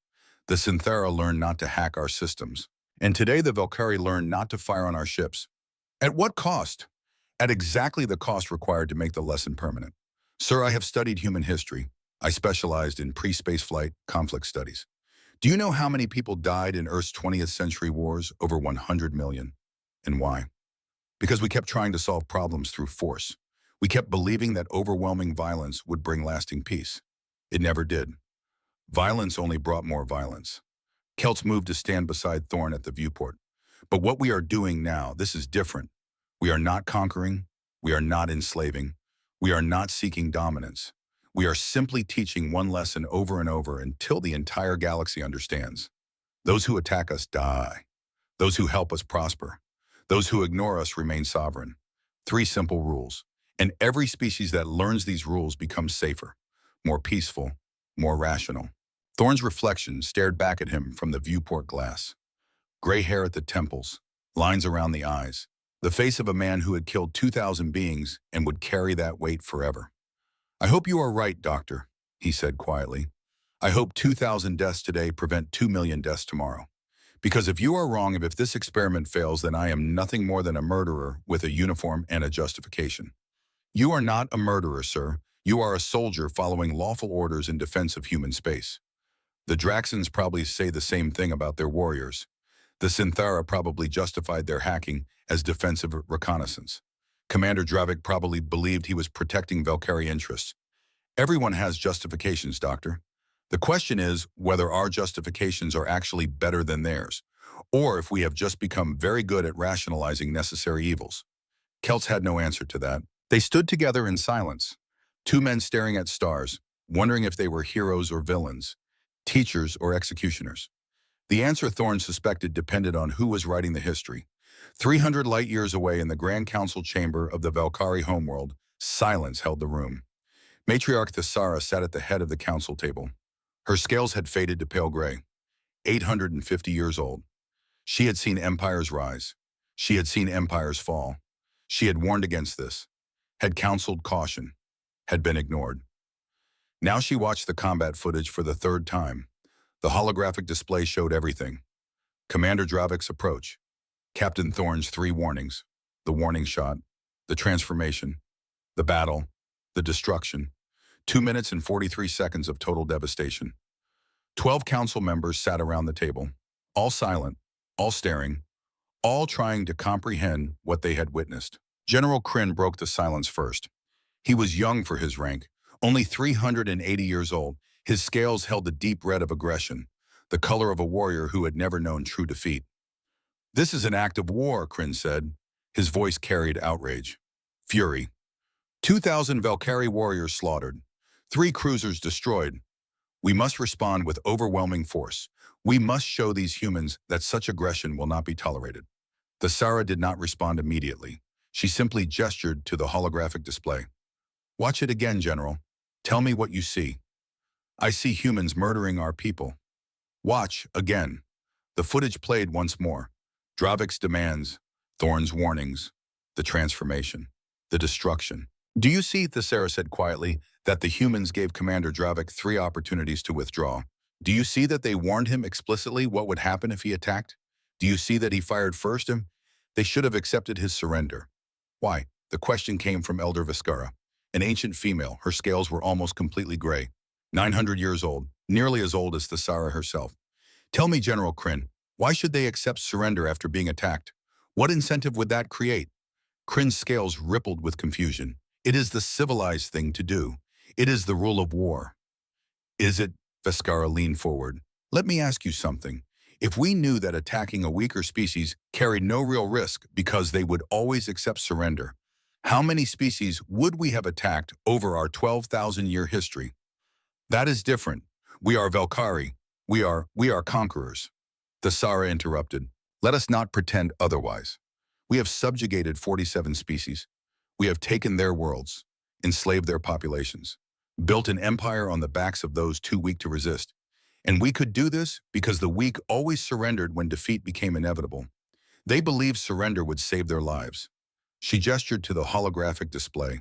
The Synthera learned not to hack our systems. And today the Valkyrie learned not to fire on our ships. At what cost? At exactly the cost required to make the lesson permanent. Sir, I have studied human history. I specialized in pre-spaceflight conflict studies. Do you know how many people died in Earth's 20th century wars? Over 100 million. And why? Because we kept trying to solve problems through force. We kept believing that overwhelming violence would bring lasting peace. It never did. Violence only brought more violence. Kelts moved to stand beside Thorne at the viewport. But what we are doing now, this is different. We are not conquering. We are not enslaving. We are not seeking dominance. We are simply teaching one lesson over and over until the entire galaxy understands. Those who attack us die. Those who help us prosper. Those who ignore us remain sovereign. 3 simple rules. And every species that learns these rules becomes safer, more peaceful, more rational. Thorne's reflection stared back at him from the viewport glass. Gray hair at the temples, lines around the eyes, the face of a man who had killed 2,000 beings and would carry that weight forever. I hope you are right, Doctor, he said quietly. I hope 2,000 deaths today prevent 2 million deaths tomorrow. Because if you are wrong, if this experiment fails, then I am nothing more than a murderer with a uniform and a justification. You are not a murderer, sir. You are a soldier following lawful orders in defense of human space. The Draxans probably say the same thing about their warriors. The Synthera probably justified their hacking as defensive reconnaissance. Commander Dravik probably believed he was protecting Valkyrie interests. Everyone has justifications, Doctor. The question is whether our justifications are actually better than theirs, or if we have just become very good at rationalizing necessary evils. Kelts had no answer to that. They stood together in silence, 2 men staring at stars, wondering if they were heroes or villains, teachers or executioners. The answer Thorne suspected depended on who was writing the history. 300 light years away in the Grand Council chamber of the Valkyrie homeworld, silence held the room. Matriarch Thesara sat at the head of the council table. Her scales had faded to pale gray. 850 years old. She had seen empires rise. She had seen empires fall. She had warned against this, had counseled caution, had been ignored. Now she watched the combat footage for the 3rd time. The holographic display showed everything. Commander Dravik's approach, Captain Thorne's 3 warnings, the warning shot, the transformation, the battle, the destruction, 2 minutes and 43 seconds of total devastation. 12 council members sat around the table, all silent, all staring, all trying to comprehend what they had witnessed. General Kryn broke the silence first. He was young for his rank, only 380 years old. His scales held the deep red of aggression, the color of a warrior who had never known true defeat. This is an act of war, Kryn said. His voice carried outrage, fury. 2,000 Valkyrie warriors slaughtered, 3 cruisers destroyed. We must respond with overwhelming force. We must show these humans that such aggression will not be tolerated. Thesara did not respond immediately. She simply gestured to the holographic display. Watch it again, General. Tell me what you see. I see humans murdering our people. Watch again. The footage played once more. Dravik's demands, Thorne's warnings, the transformation, the destruction. Do you see, Thesara said quietly, that the humans gave Commander Dravik 3 opportunities to withdraw? Do you see that they warned him explicitly what would happen if he attacked? Do you see that he fired first? They should have accepted his surrender. Why? The question came from Elder Viscara, an ancient female. Her scales were almost completely gray, 900 years old, nearly as old as Thesara herself. Tell me, General Kryn, why should they accept surrender after being attacked? What incentive would that create? Kryn's scales rippled with confusion. It is the civilized thing to do. It is the rule of war. Is it? Vescara leaned forward. Let me ask you something. If we knew that attacking a weaker species carried no real risk because they would always accept surrender, how many species would we have attacked over our 12,000-year history? That is different. We are Valkyrie. We are conquerors. The Sara interrupted. Let us not pretend otherwise. We have subjugated 47 species. We have taken their worlds, enslaved their populations, built an empire on the backs of those too weak to resist. And we could do this because the weak always surrendered when defeat became inevitable. They believed surrender would save their lives. She gestured to the holographic display.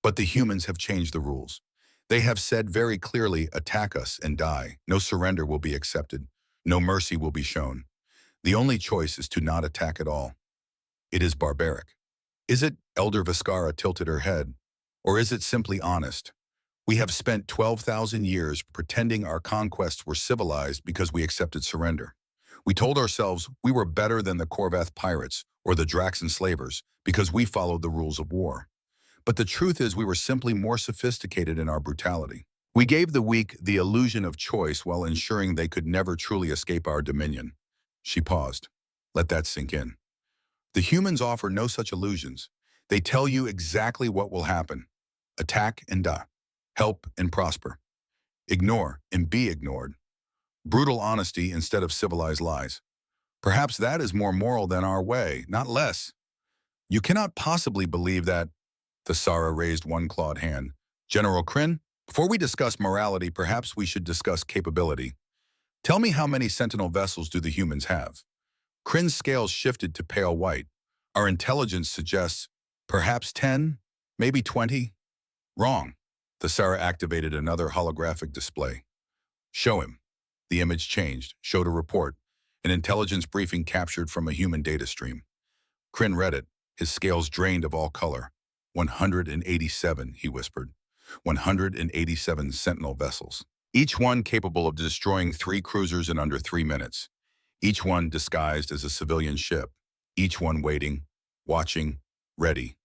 But the humans have changed the rules. They have said very clearly, attack us and die. No surrender will be accepted. No mercy will be shown. The only choice is to not attack at all. It is barbaric. Is it? Elder Viscara tilted her head. Or is it simply honest? We have spent 12,000 years pretending our conquests were civilized because we accepted surrender. We told ourselves we were better than the Corvath pirates or the Drax enslavers because we followed the rules of war. But the truth is we were simply more sophisticated in our brutality. We gave the weak the illusion of choice while ensuring they could never truly escape our dominion. She paused. Let that sink in. The humans offer no such illusions. They tell you exactly what will happen. Attack and die. Help and prosper. Ignore and be ignored. Brutal honesty instead of civilized lies. Perhaps that is more moral than our way, not less. You cannot possibly believe that. The Sara raised one clawed hand. General Kryn, before we discuss morality, perhaps we should discuss capability. Tell me, how many sentinel vessels do the humans have? Kryn's scales shifted to pale white. Our intelligence suggests perhaps 10, maybe 20. Wrong. The Sara activated another holographic display. Show him. The image changed, showed a report, an intelligence briefing captured from a human data stream. Kryn read it, his scales drained of all color. 187, he whispered. 187 sentinel vessels. Each one capable of destroying 3 cruisers in under 3 minutes. Each one disguised as a civilian ship. Each one waiting, watching, ready.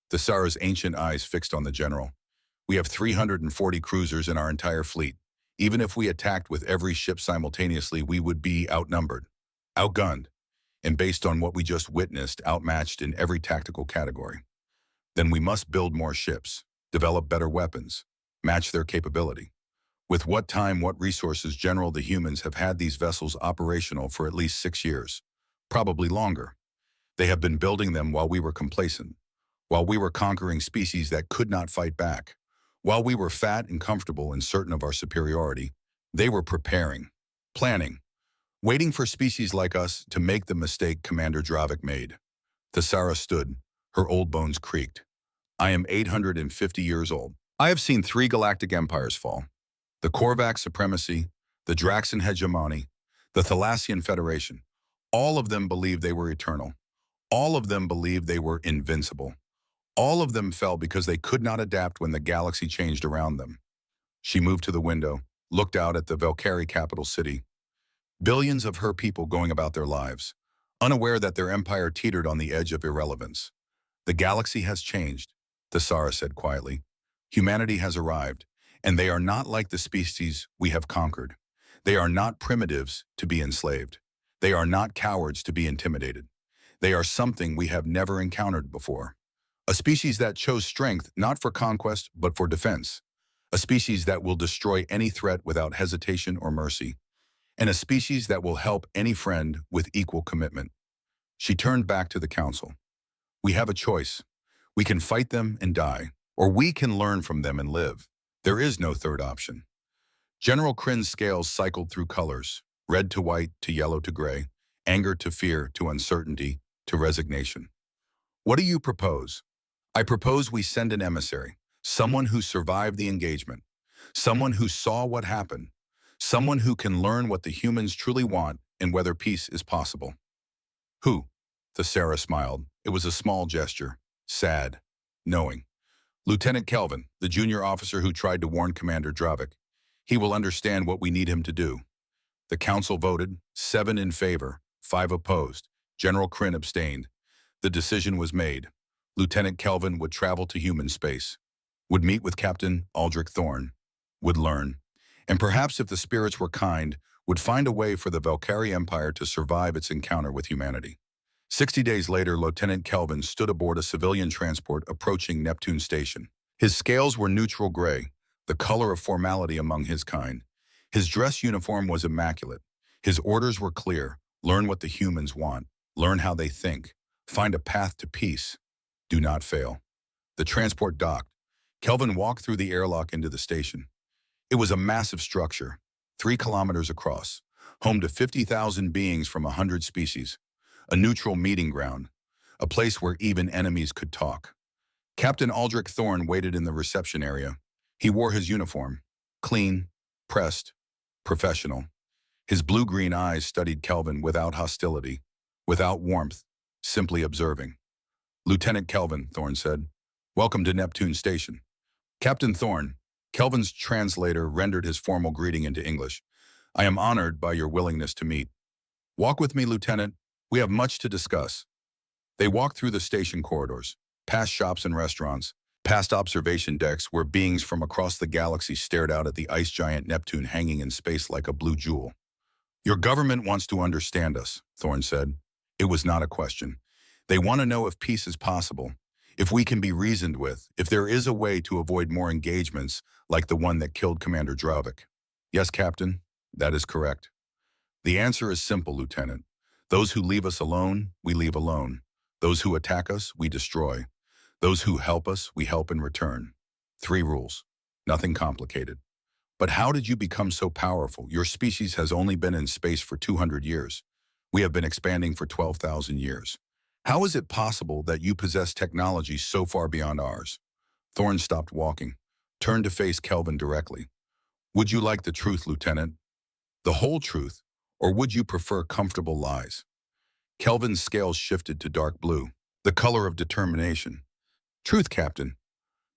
The Sara's ancient eyes fixed on the general. We have 340 cruisers in our entire fleet. Even if we attacked with every ship simultaneously, we would be outnumbered, outgunned, and based on what we just witnessed, outmatched in every tactical category. Then we must build more ships, develop better weapons, match their capability. With what time, what resources, General, the humans have had these vessels operational for at least 6 years, probably longer. They have been building them while we were complacent, while we were conquering species that could not fight back, while we were fat and comfortable and certain of our superiority. They were preparing, planning, waiting for species like us to make the mistake Commander Dravik made. The Sara stood, her old bones creaked. I am 850 years old. I have seen 3 galactic empires fall. The Korvax supremacy, the Draxan hegemony, the Thalassian Federation. All of them believed they were eternal. All of them believed they were invincible. All of them fell because they could not adapt when the galaxy changed around them. She moved to the window, looked out at the Valkyrie capital city. Billions of her people going about their lives, unaware that their empire teetered on the edge of irrelevance. The galaxy has changed, the Sara said quietly. Humanity has arrived, and they are not like the species we have conquered. They are not primitives to be enslaved. They are not cowards to be intimidated. They are something we have never encountered before. A species that chose strength not for conquest but for defense. A species that will destroy any threat without hesitation or mercy. And a species that will help any friend with equal commitment. She turned back to the council. We have a choice. We can fight them and die, or we can learn from them and live. There is no third option. General Kryn's scales cycled through colors, red to white to yellow to gray, anger to fear to uncertainty to resignation. What do you propose? I propose we send an emissary, someone who survived the engagement, someone who saw what happened, someone who can learn what the humans truly want and whether peace is possible. Who? The Sara smiled. It was a small gesture, sad, knowing. Lieutenant Kelvin, the junior officer who tried to warn Commander Dravik. He will understand what we need him to do. The council voted, 7 in favor, 5 opposed. General Kryn abstained. The decision was made. Lieutenant Kelvin would travel to human space, would meet with Captain Aldrich Thorne, would learn, And perhaps if the spirits were kind, would find a way for the Valkyrie Empire to survive its encounter with humanity. 60 days later, Lieutenant Kelvin stood aboard a civilian transport approaching Neptune Station. His scales were neutral gray, the color of formality among his kind. His dress uniform was immaculate. His orders were clear: learn what the humans want, learn how they think, find a path to peace, do not fail. The transport docked. Kelvin walked through the airlock into the station. It was a massive structure, 3 kilometers across, home to 50,000 beings from 100 species, a neutral meeting ground, a place where even enemies could talk. Captain Aldrich Thorne waited in the reception area. He wore his uniform, clean, pressed, professional. His blue-green eyes studied Kelvin without hostility, without warmth, simply observing. "Lieutenant Kelvin," Thorne said, "welcome to Neptune Station." "Captain Thorne," Kelvin's translator rendered his formal greeting into English, "I am honored by your willingness to meet. Walk with me, Lieutenant. We have much to discuss." They walked through the station corridors, past shops and restaurants, past observation decks where beings from across the galaxy stared out at the ice giant Neptune hanging in space like a blue jewel. "Your government wants to understand us," Thorne said. It was not a question. They want to know if peace is possible, if we can be reasoned with, if there is a way to avoid more engagements like the one that killed Commander Dravik. "Yes, Captain, that is correct." "The answer is simple, Lieutenant. Those who leave us alone, we leave alone. Those who attack us, we destroy. Those who help us, we help in return. 3 rules. Nothing complicated. But how did you become so powerful? Your species has only been in space for 200 years. We have been expanding for 12,000 years. How is it possible that you possess technology so far beyond ours?" Thorne stopped walking, turned to face Kelvin directly. "Would you like the truth, Lieutenant? The whole truth, or would you prefer comfortable lies?" Kelvin's scales shifted to dark blue, the color of determination. "Truth, Captain.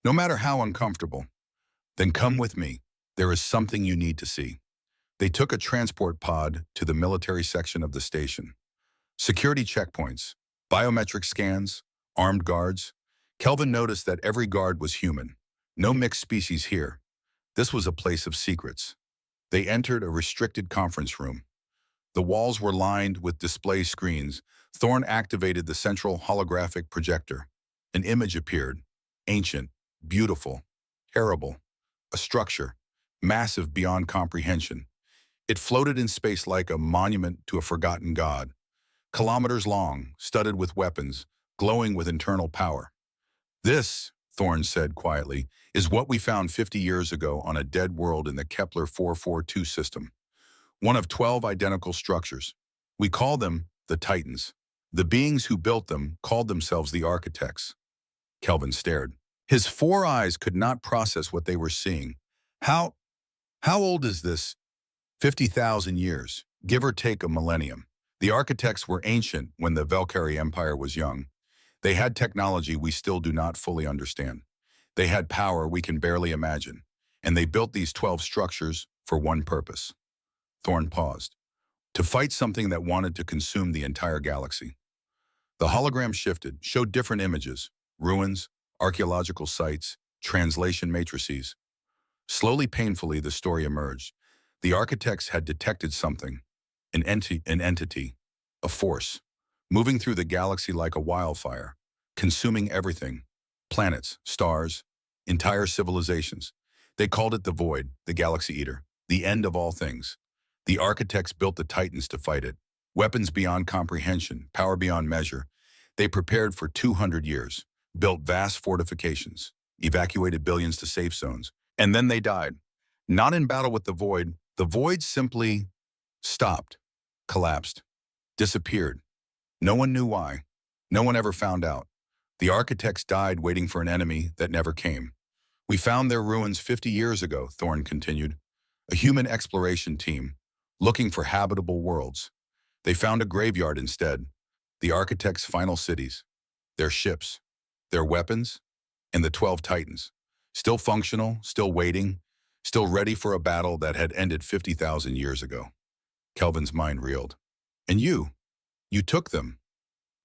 No matter how uncomfortable. Then come with me. There is something you need to see." They took a transport pod to the military section of the station. Security checkpoints, biometric scans, armed guards. Kelvin noticed that every guard was human. No mixed species here. This was a place of secrets. They entered a restricted conference room. The walls were lined with display screens. Thorne activated the central holographic projector. An image appeared. Ancient, beautiful, terrible. A structure, massive beyond comprehension. It floated in space like a monument to a forgotten god. Kilometers long, studded with weapons, glowing with internal power. "This," Thorne said quietly, "is what we found 50 years ago on a dead world in the Kepler 442 system. One of 12 identical structures. We call them the Titans. The beings who built them called themselves the architects." Kelvin stared. His 4 eyes could not process what they were seeing. How old is this? 50,000 years, give or take a millennium. The architects were ancient when the Valkyrie Empire was young. They had technology we still do not fully understand. They had power we can barely imagine. And they built these 12 structures for one purpose. Thorne paused. To fight something that wanted to consume the entire galaxy. The hologram shifted, showed different images, ruins, archaeological sites, translation matrices. Slowly, painfully, the story emerged. The architects had detected something, an entity, a force, moving through the galaxy like a wildfire, consuming everything, planets, stars, entire civilizations. They called it the Void, the Galaxy Eater, the end of all things. The architects built the Titans to fight it, weapons beyond comprehension, power beyond measure. They prepared for 200 years, built vast fortifications, evacuated billions to safe zones, and then they died. Not in battle with the Void. The Void simply stopped, collapsed, disappeared. No one knew why. No one ever found out. The architects died waiting for an enemy that never came. "We found their ruins 50 years ago," Thorne continued. "A human exploration team, looking for habitable worlds. They found a graveyard instead. The architects' final cities, their ships, their weapons, and the 12 Titans. Still functional, still waiting, still ready for a battle that had ended 50,000 years ago." Kelvin's mind reeled. "And you took them."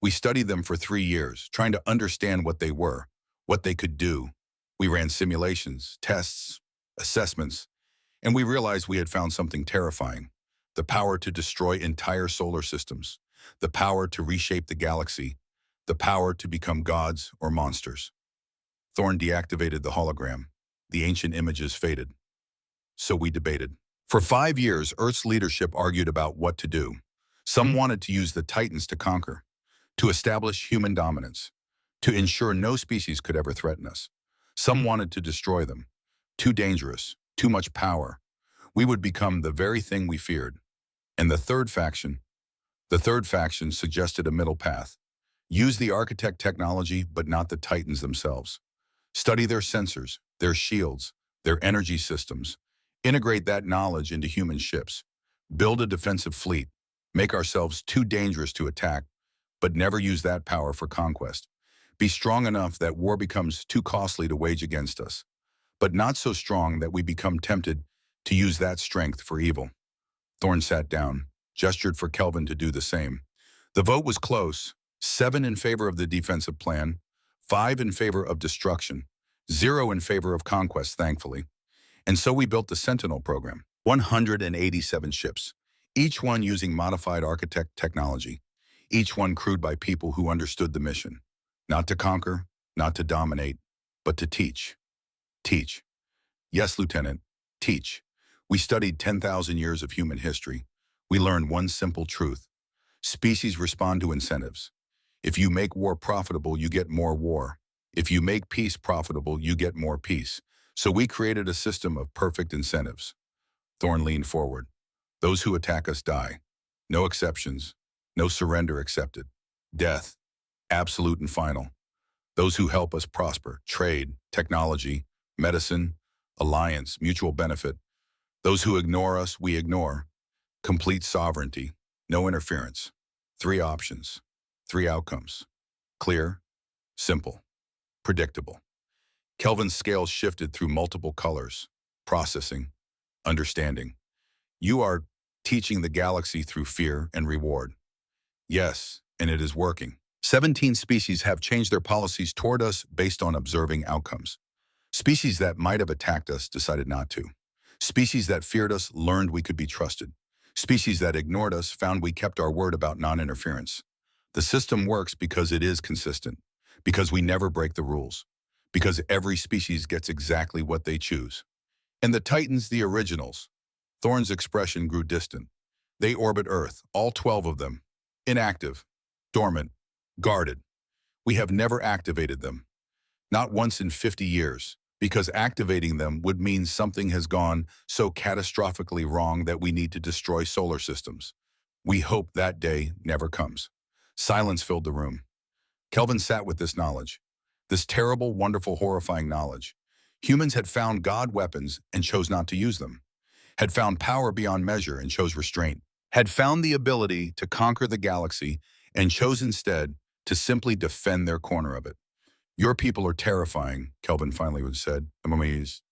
"We studied them for 3 years, trying to understand what they were, what they could do. We ran simulations, tests, assessments. And we realized we had found something terrifying: the power to destroy entire solar systems, the power to reshape the galaxy, the power to become gods or monsters. Thorn deactivated the hologram. The ancient images faded. So we debated. For 5 years, Earth's leadership argued about what to do. Some wanted to use the Titans to conquer, to establish human dominance, to ensure no species could ever threaten us. Some wanted to destroy them. Too dangerous, too much power. We would become the very thing we feared. And the third faction suggested a middle path. Use the architect technology, but not the Titans themselves. Study their sensors, their shields, their energy systems. Integrate that knowledge into human ships. Build a defensive fleet. Make ourselves too dangerous to attack, but never use that power for conquest. Be strong enough that war becomes too costly to wage against us, but not so strong that we become tempted to use that strength for evil. Thorn sat down, gestured for Kelvin to do the same. The vote was close: 7 in favor of the defensive plan, 5 in favor of destruction, 0 in favor of conquest, thankfully. And so we built the Sentinel program, 187 ships, each one using modified architect technology, each one crewed by people who understood the mission. Not to conquer, not to dominate, but to teach. Teach. Yes, Lieutenant, teach. We studied 10,000 years of human history. We learned one simple truth: species respond to incentives. If you make war profitable, you get more war. If you make peace profitable, you get more peace. So we created a system of perfect incentives. Thorn leaned forward. Those who attack us die. No exceptions. No surrender accepted. Death. Absolute and final. Those who help us prosper. Trade, technology, medicine, alliance, mutual benefit. Those who ignore us, we ignore. Complete sovereignty. No interference. 3 options. 3 outcomes. Clear, simple, predictable. Kelvin's scales shifted through multiple colors. Processing, understanding. You are teaching the galaxy through fear and reward. Yes, and it is working. 17 species have changed their policies toward us based on observing outcomes. Species that might have attacked us decided not to. Species that feared us learned we could be trusted. Species that ignored us found we kept our word about non-interference. The system works because it is consistent, because we never break the rules, because every species gets exactly what they choose. And the Titans, the originals. Thorn's expression grew distant. They orbit Earth, all 12 of them. Inactive, dormant, guarded. We have never activated them. Not once in 50 years, because activating them would mean something has gone so catastrophically wrong that we need to destroy solar systems. We hope that day never comes. Silence filled the room. Kelvin sat with this knowledge. This terrible, wonderful, horrifying knowledge. Humans had found God weapons and chose not to use them. Had found power beyond measure and chose restraint. Had found the ability to conquer the galaxy and chose instead to simply defend their corner of it. Your people are terrifying, Kelvin finally said. Amazed.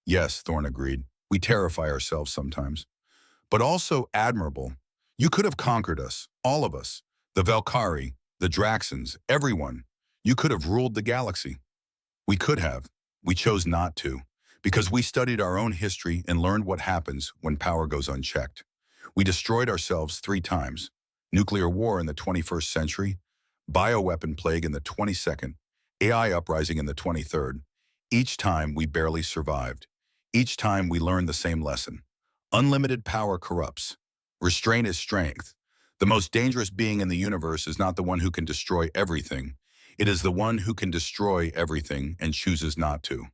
Yes, Thorn agreed. We terrify ourselves sometimes. But also admirable. You could have conquered us, all of us. The Valkyrie, the Draxans, everyone. You could have ruled the galaxy. We could have. We chose not to, because we studied our own history and learned what happens when power goes unchecked. We destroyed ourselves 3 times. Nuclear war in the 21st century, bioweapon plague in the 22nd, AI uprising in the 23rd. Each time we barely survived. Each time we learned the same lesson. Unlimited power corrupts. Restraint is strength. The most dangerous being in the universe is not the one who can destroy everything. It is the one who can destroy everything and chooses not to.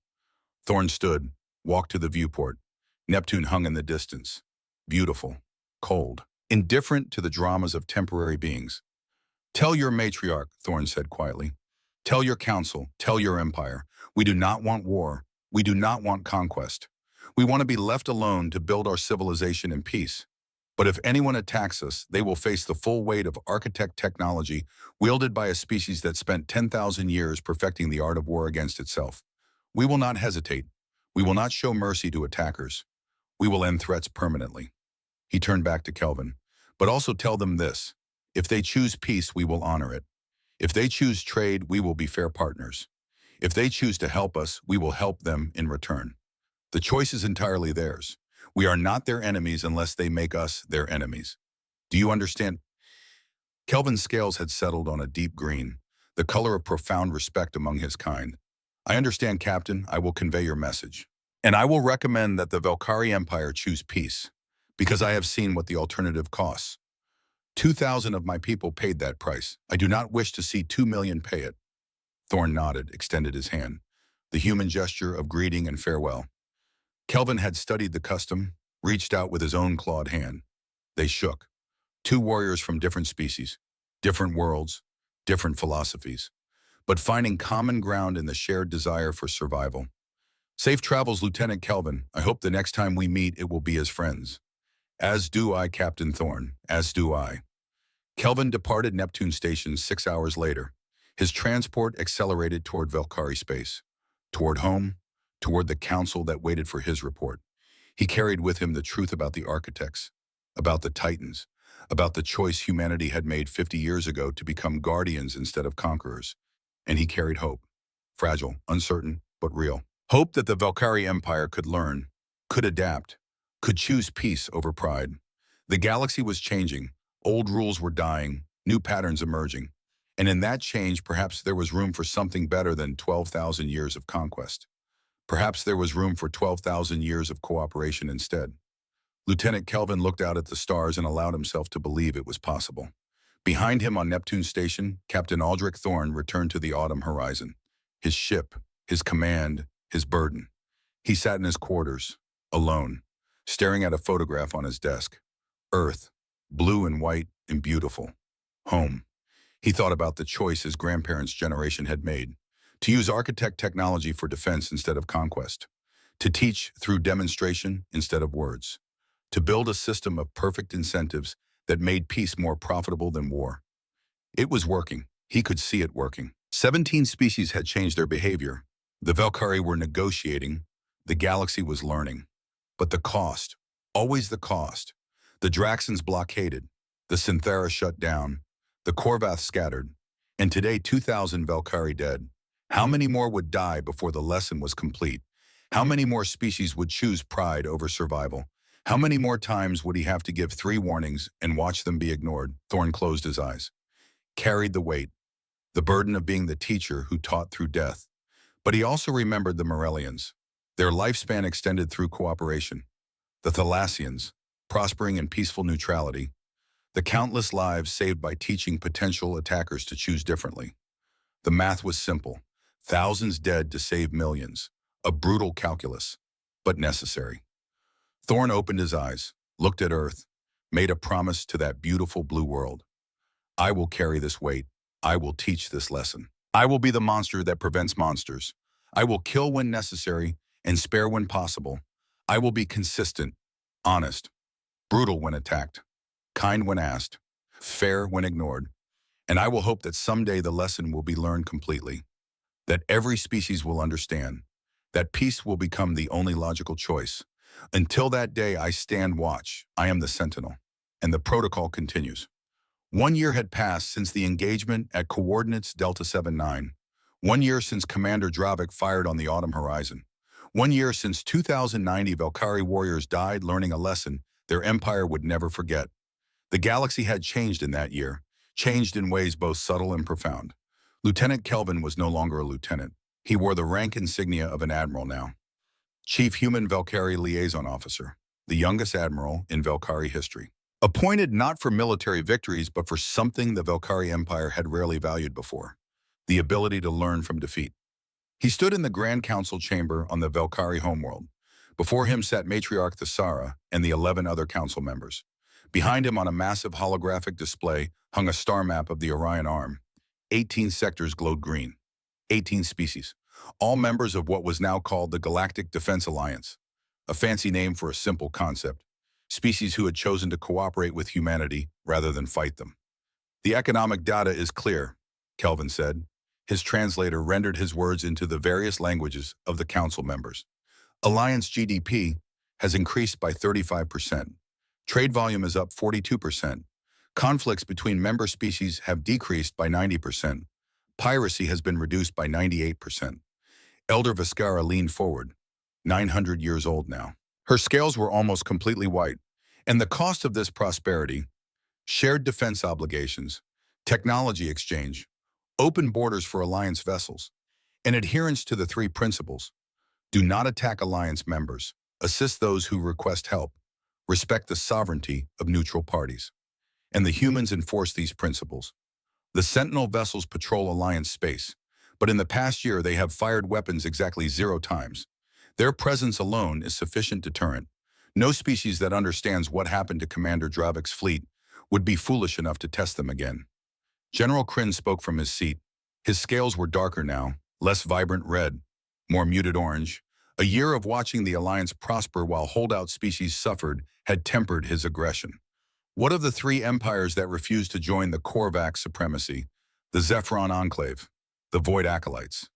Thorn stood, walked to the viewport. Neptune hung in the distance. Beautiful, cold, indifferent to the dramas of temporary beings. Tell your matriarch, Thorn said quietly. Tell your council, tell your empire. We do not want war. We do not want conquest. We want to be left alone to build our civilization in peace. But if anyone attacks us, they will face the full weight of architect technology wielded by a species that spent 10,000 years perfecting the art of war against itself. We will not hesitate. We will not show mercy to attackers. We will end threats permanently. He turned back to Kelvin. But also tell them this: if they choose peace, we will honor it. If they choose trade, we will be fair partners. If they choose to help us, we will help them in return. The choice is entirely theirs. We are not their enemies unless they make us their enemies. Do you understand? Kelvin's scales had settled on a deep green, the color of profound respect among his kind. I understand, Captain. I will convey your message. And I will recommend that the Valkyrie Empire choose peace, because I have seen what the alternative costs. 2,000 of my people paid that price. I do not wish to see 2 million pay it. Thorn nodded, extended his hand, the human gesture of greeting and farewell. Kelvin had studied the custom, reached out with his own clawed hand. They shook. Two warriors from different species, different worlds, different philosophies, but finding common ground in the shared desire for survival. Safe travels, Lieutenant Kelvin. I hope the next time we meet it will be as friends. As do I, Captain Thorn, as do I. Kelvin departed Neptune Station 6 hours later. His transport accelerated toward Valkyrie space, toward home, toward the council that waited for his report. He carried with him the truth about the architects, about the titans, about the choice humanity had made 50 years ago to become guardians instead of conquerors. And he carried hope, fragile, uncertain, but real. Hope that the Valkyrie Empire could learn, could adapt, could choose peace over pride. The galaxy was changing, old rules were dying, new patterns emerging. And in that change, perhaps there was room for something better than 12,000 years of conquest. Perhaps there was room for 12,000 years of cooperation instead. Lieutenant Kelvin looked out at the stars and allowed himself to believe it was possible. Behind him on Neptune Station, Captain Aldrich Thorn returned to the autumn horizon. His ship, his command, his burden. He sat in his quarters, alone, staring at a photograph on his desk. Earth, blue and white and beautiful. Home. He thought about the choice his grandparents' generation had made, to use architect technology for defense instead of conquest, to teach through demonstration instead of words, to build a system of perfect incentives that made peace more profitable than war. It was working. He could see it working. 17 species had changed their behavior. The Valkyrie were negotiating. The galaxy was learning. But the cost, always the cost. The Draxans blockaded. The Synthera shut down. The Korvath scattered. And today 2,000 Valkyrie dead. How many more would die before the lesson was complete? How many more species would choose pride over survival? How many more times would he have to give 3 warnings and watch them be ignored? Thorn closed his eyes. Carried the weight, the burden of being the teacher who taught through death. But he also remembered the Morellians. Their lifespan extended through cooperation. The Thalassians, prospering in peaceful neutrality. The countless lives saved by teaching potential attackers to choose differently. The math was simple. Thousands dead to save millions. A brutal calculus, but necessary. Thorn opened his eyes, looked at Earth, made a promise to that beautiful blue world. I will carry this weight. I will teach this lesson. I will be the monster that prevents monsters. I will kill when necessary and spare when possible. I will be consistent, honest, brutal when attacked, kind when asked, fair when ignored. And I will hope that someday the lesson will be learned completely, that every species will understand, that peace will become the only logical choice. Until that day, I stand watch. I am the sentinel. And the protocol continues. 1 year had passed since the engagement at coordinates Delta 79. 1 year since Commander Dravik fired on the autumn horizon. 1 year since 2,090 Valkyrie warriors died learning a lesson their empire would never forget. The galaxy had changed in that year, changed in ways both subtle and profound. Lieutenant Kelvin was no longer a lieutenant. He wore the rank insignia of an admiral now. Chief Human Valkyrie Liaison Officer, the youngest admiral in Valkyrie history. Appointed not for military victories, but for something the Valkyrie Empire had rarely valued before, the ability to learn from defeat. He stood in the Grand Council chamber on the Valkyrie homeworld. Before him sat Matriarch Thesara and the 11 other council members. Behind him on a massive holographic display hung a star map of the Orion Arm. 18 sectors glowed green. 18 species, all members of what was now called the Galactic Defense Alliance, a fancy name for a simple concept. Species who had chosen to cooperate with humanity rather than fight them. The economic data is clear, Kelvin said. His translator rendered his words into the various languages of the council members. Alliance GDP has increased by 35%. Trade volume is up 42%. Conflicts between member species have decreased by 90%. Piracy has been reduced by 98%. Elder Viscara leaned forward, 900 years old now. Her scales were almost completely white, and the cost of this prosperity, shared defense obligations, technology exchange, open borders for alliance vessels, and adherence to the three principles: do not attack alliance members, assist those who request help, respect the sovereignty of neutral parties. And the humans enforce these principles. The Sentinel vessels patrol Alliance space, but in the past year they have fired weapons exactly 0 times. Their presence alone is sufficient deterrent. No species that understands what happened to Commander Dravik's fleet would be foolish enough to test them again. General Kryn spoke from his seat. His scales were darker now, less vibrant red, more muted orange. A year of watching the Alliance prosper while holdout species suffered had tempered his aggression. What of the 3 empires that refused to join the Korvax supremacy? The Zephyron Enclave, the Void Acolytes.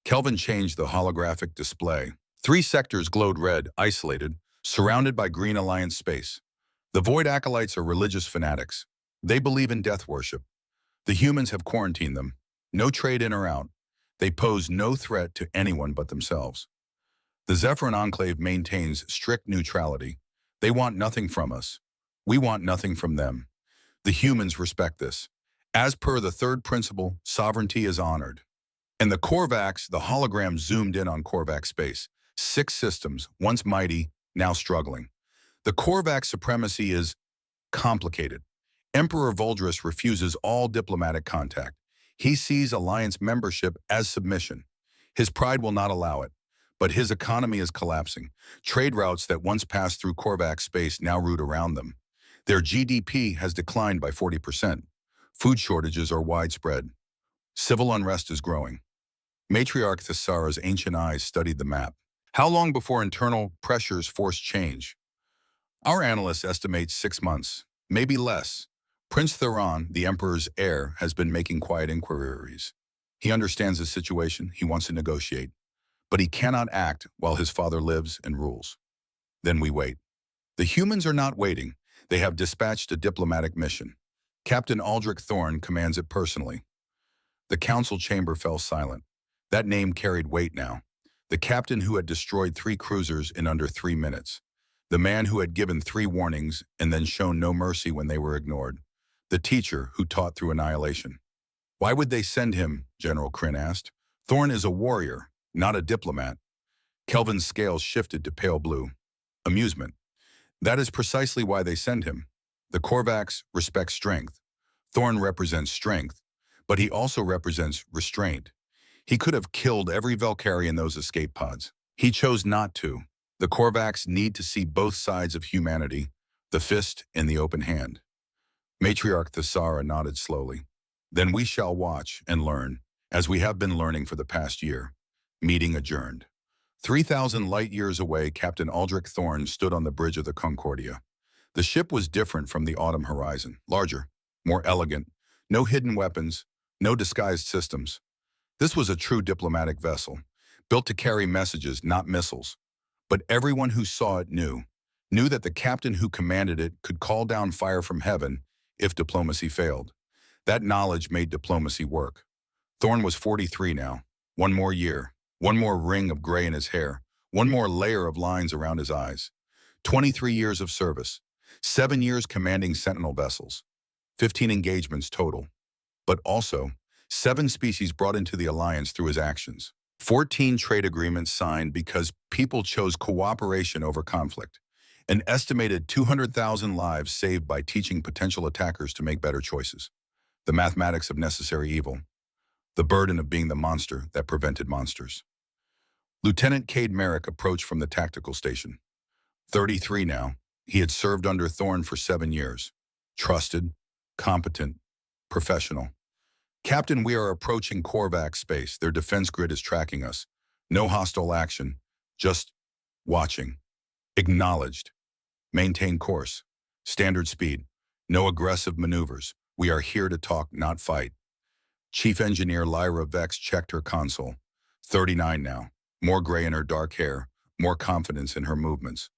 Kelvin changed the holographic display. 3 sectors glowed red, isolated, surrounded by green Alliance space. The Void Acolytes are religious fanatics. They believe in death worship. The humans have quarantined them. No trade in or out. They pose no threat to anyone but themselves. The Zephyron Enclave maintains strict neutrality. They want nothing from us. We want nothing from them. The humans respect this. As per the 3rd principle, sovereignty is honored. And the Korvax, the hologram zoomed in on Korvax space. 6 systems, once mighty, now struggling. The Korvax supremacy is complicated. Emperor Voldris refuses all diplomatic contact. He sees alliance membership as submission. His pride will not allow it. But his economy is collapsing. Trade routes that once passed through Korvax space now route around them. Their GDP has declined by 40%. Food shortages are widespread. Civil unrest is growing. Matriarch Thesara's ancient eyes studied the map. How long before internal pressures force change? Our analysts estimate 6 months, maybe less. Prince Theron, the Emperor's heir, has been making quiet inquiries. He understands the situation, he wants to negotiate. But he cannot act while his father lives and rules. Then we wait. The humans are not waiting. They have dispatched a diplomatic mission. Captain Aldrich Thorne commands it personally. The council chamber fell silent. That name carried weight now. The captain who had destroyed 3 cruisers in under 3 minutes. The man who had given 3 warnings and then shown no mercy when they were ignored. The teacher who taught through annihilation. Why would they send him? General Kryn asked. Thorne is a warrior, not a diplomat. Kelvin's scales shifted to pale blue. Amusement. That is precisely why they send him. The Korvax respects strength. Thorne represents strength, but he also represents restraint. He could have killed every Valkyrie in those escape pods. He chose not to. The Korvax need to see both sides of humanity, the fist and the open hand. Matriarch Thesara nodded slowly. Then we shall watch and learn, as we have been learning for the past year. Meeting adjourned. 3,000 light-years away, Captain Aldrich Thorne stood on the bridge of the Concordia. The ship was different from the autumn horizon, larger, more elegant, no hidden weapons, no disguised systems. This was a true diplomatic vessel, built to carry messages, not missiles. But everyone who saw it knew that the captain who commanded it could call down fire from heaven if diplomacy failed. That knowledge made diplomacy work. Thorne was 43 now. One more year. One more ring of gray in his hair, one more layer of lines around his eyes. 23 years of service, 7 years commanding Sentinel vessels, 15 engagements total, but also 7 species brought into the Alliance through his actions. 14 trade agreements signed because people chose cooperation over conflict. An estimated 200,000 lives saved by teaching potential attackers to make better choices. The mathematics of necessary evil. The burden of being the monster that prevented monsters. Lieutenant Cade Merrick approached from the tactical station. 33 now, he had served under Thorne for 7 years. Trusted, competent, professional. Captain, we are approaching Korvax space. Their defense grid is tracking us. No hostile action, just watching. Acknowledged. Maintain course. Standard speed. No aggressive maneuvers. We are here to talk, not fight. Chief Engineer Lyra Vex checked her console. 39 now. More gray in her dark hair. More confidence in her movements.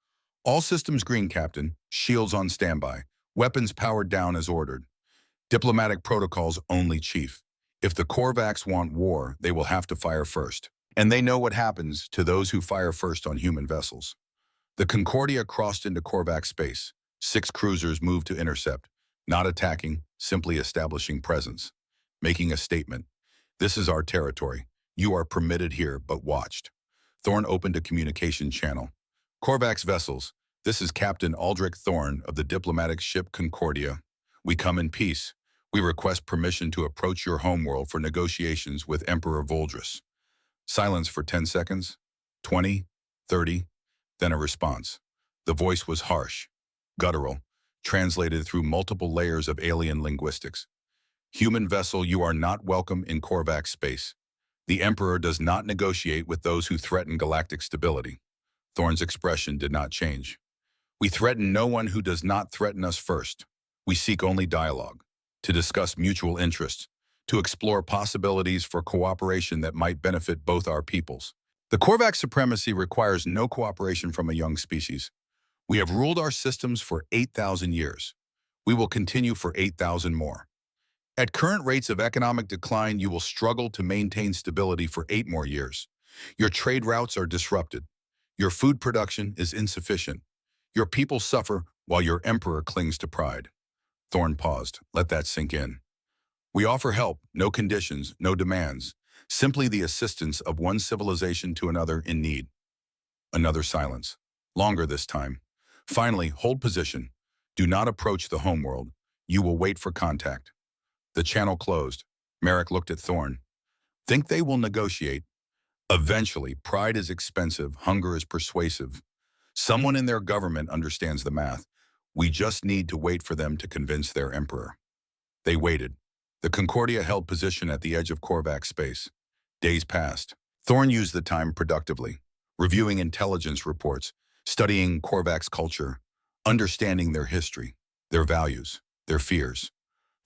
All systems green, Captain. Shields on standby. Weapons powered down as ordered. Diplomatic protocols only, Chief. If the Korvax want war, they will have to fire first. And they know what happens to those who fire first on human vessels. The Concordia crossed into Korvax space. 6 cruisers moved to intercept, not attacking, simply establishing presence, making a statement. This is our territory. You are permitted here, but watched. Thorne opened a communication channel. Korvax vessels, this is Captain Aldrich Thorne of the diplomatic ship Concordia. We come in peace. We request permission to approach your homeworld for negotiations with Emperor Voldris. Silence for 10 seconds, 20, 30, then a response. The voice was harsh, guttural, translated through multiple layers of alien linguistics. Human vessel, you are not welcome in Korvax space. The Emperor does not negotiate with those who threaten galactic stability. Thorne's expression did not change. We threaten no one who does not threaten us first. We seek only dialogue, to discuss mutual interests, to explore possibilities for cooperation that might benefit both our peoples. The Korvax supremacy requires no cooperation from a young species. We have ruled our systems for 8,000 years. We will continue for 8,000 more. At current rates of economic decline, you will struggle to maintain stability for 8 more years. Your trade routes are disrupted. Your food production is insufficient. Your people suffer while your emperor clings to pride. Thorne paused. Let that sink in. We offer help, no conditions, no demands, simply the assistance of one civilization to another in need. Another silence. Longer this time. Finally, hold position. Do not approach the homeworld. You will wait for contact. The channel closed. Merrick looked at Thorne. Think they will negotiate? Eventually, pride is expensive, hunger is persuasive. Someone in their government understands the math. We just need to wait for them to convince their emperor. They waited. The Concordia held position at the edge of Korvax space. Days passed. Thorne used the time productively, reviewing intelligence reports, studying Korvax culture, understanding their history, their values, their fears.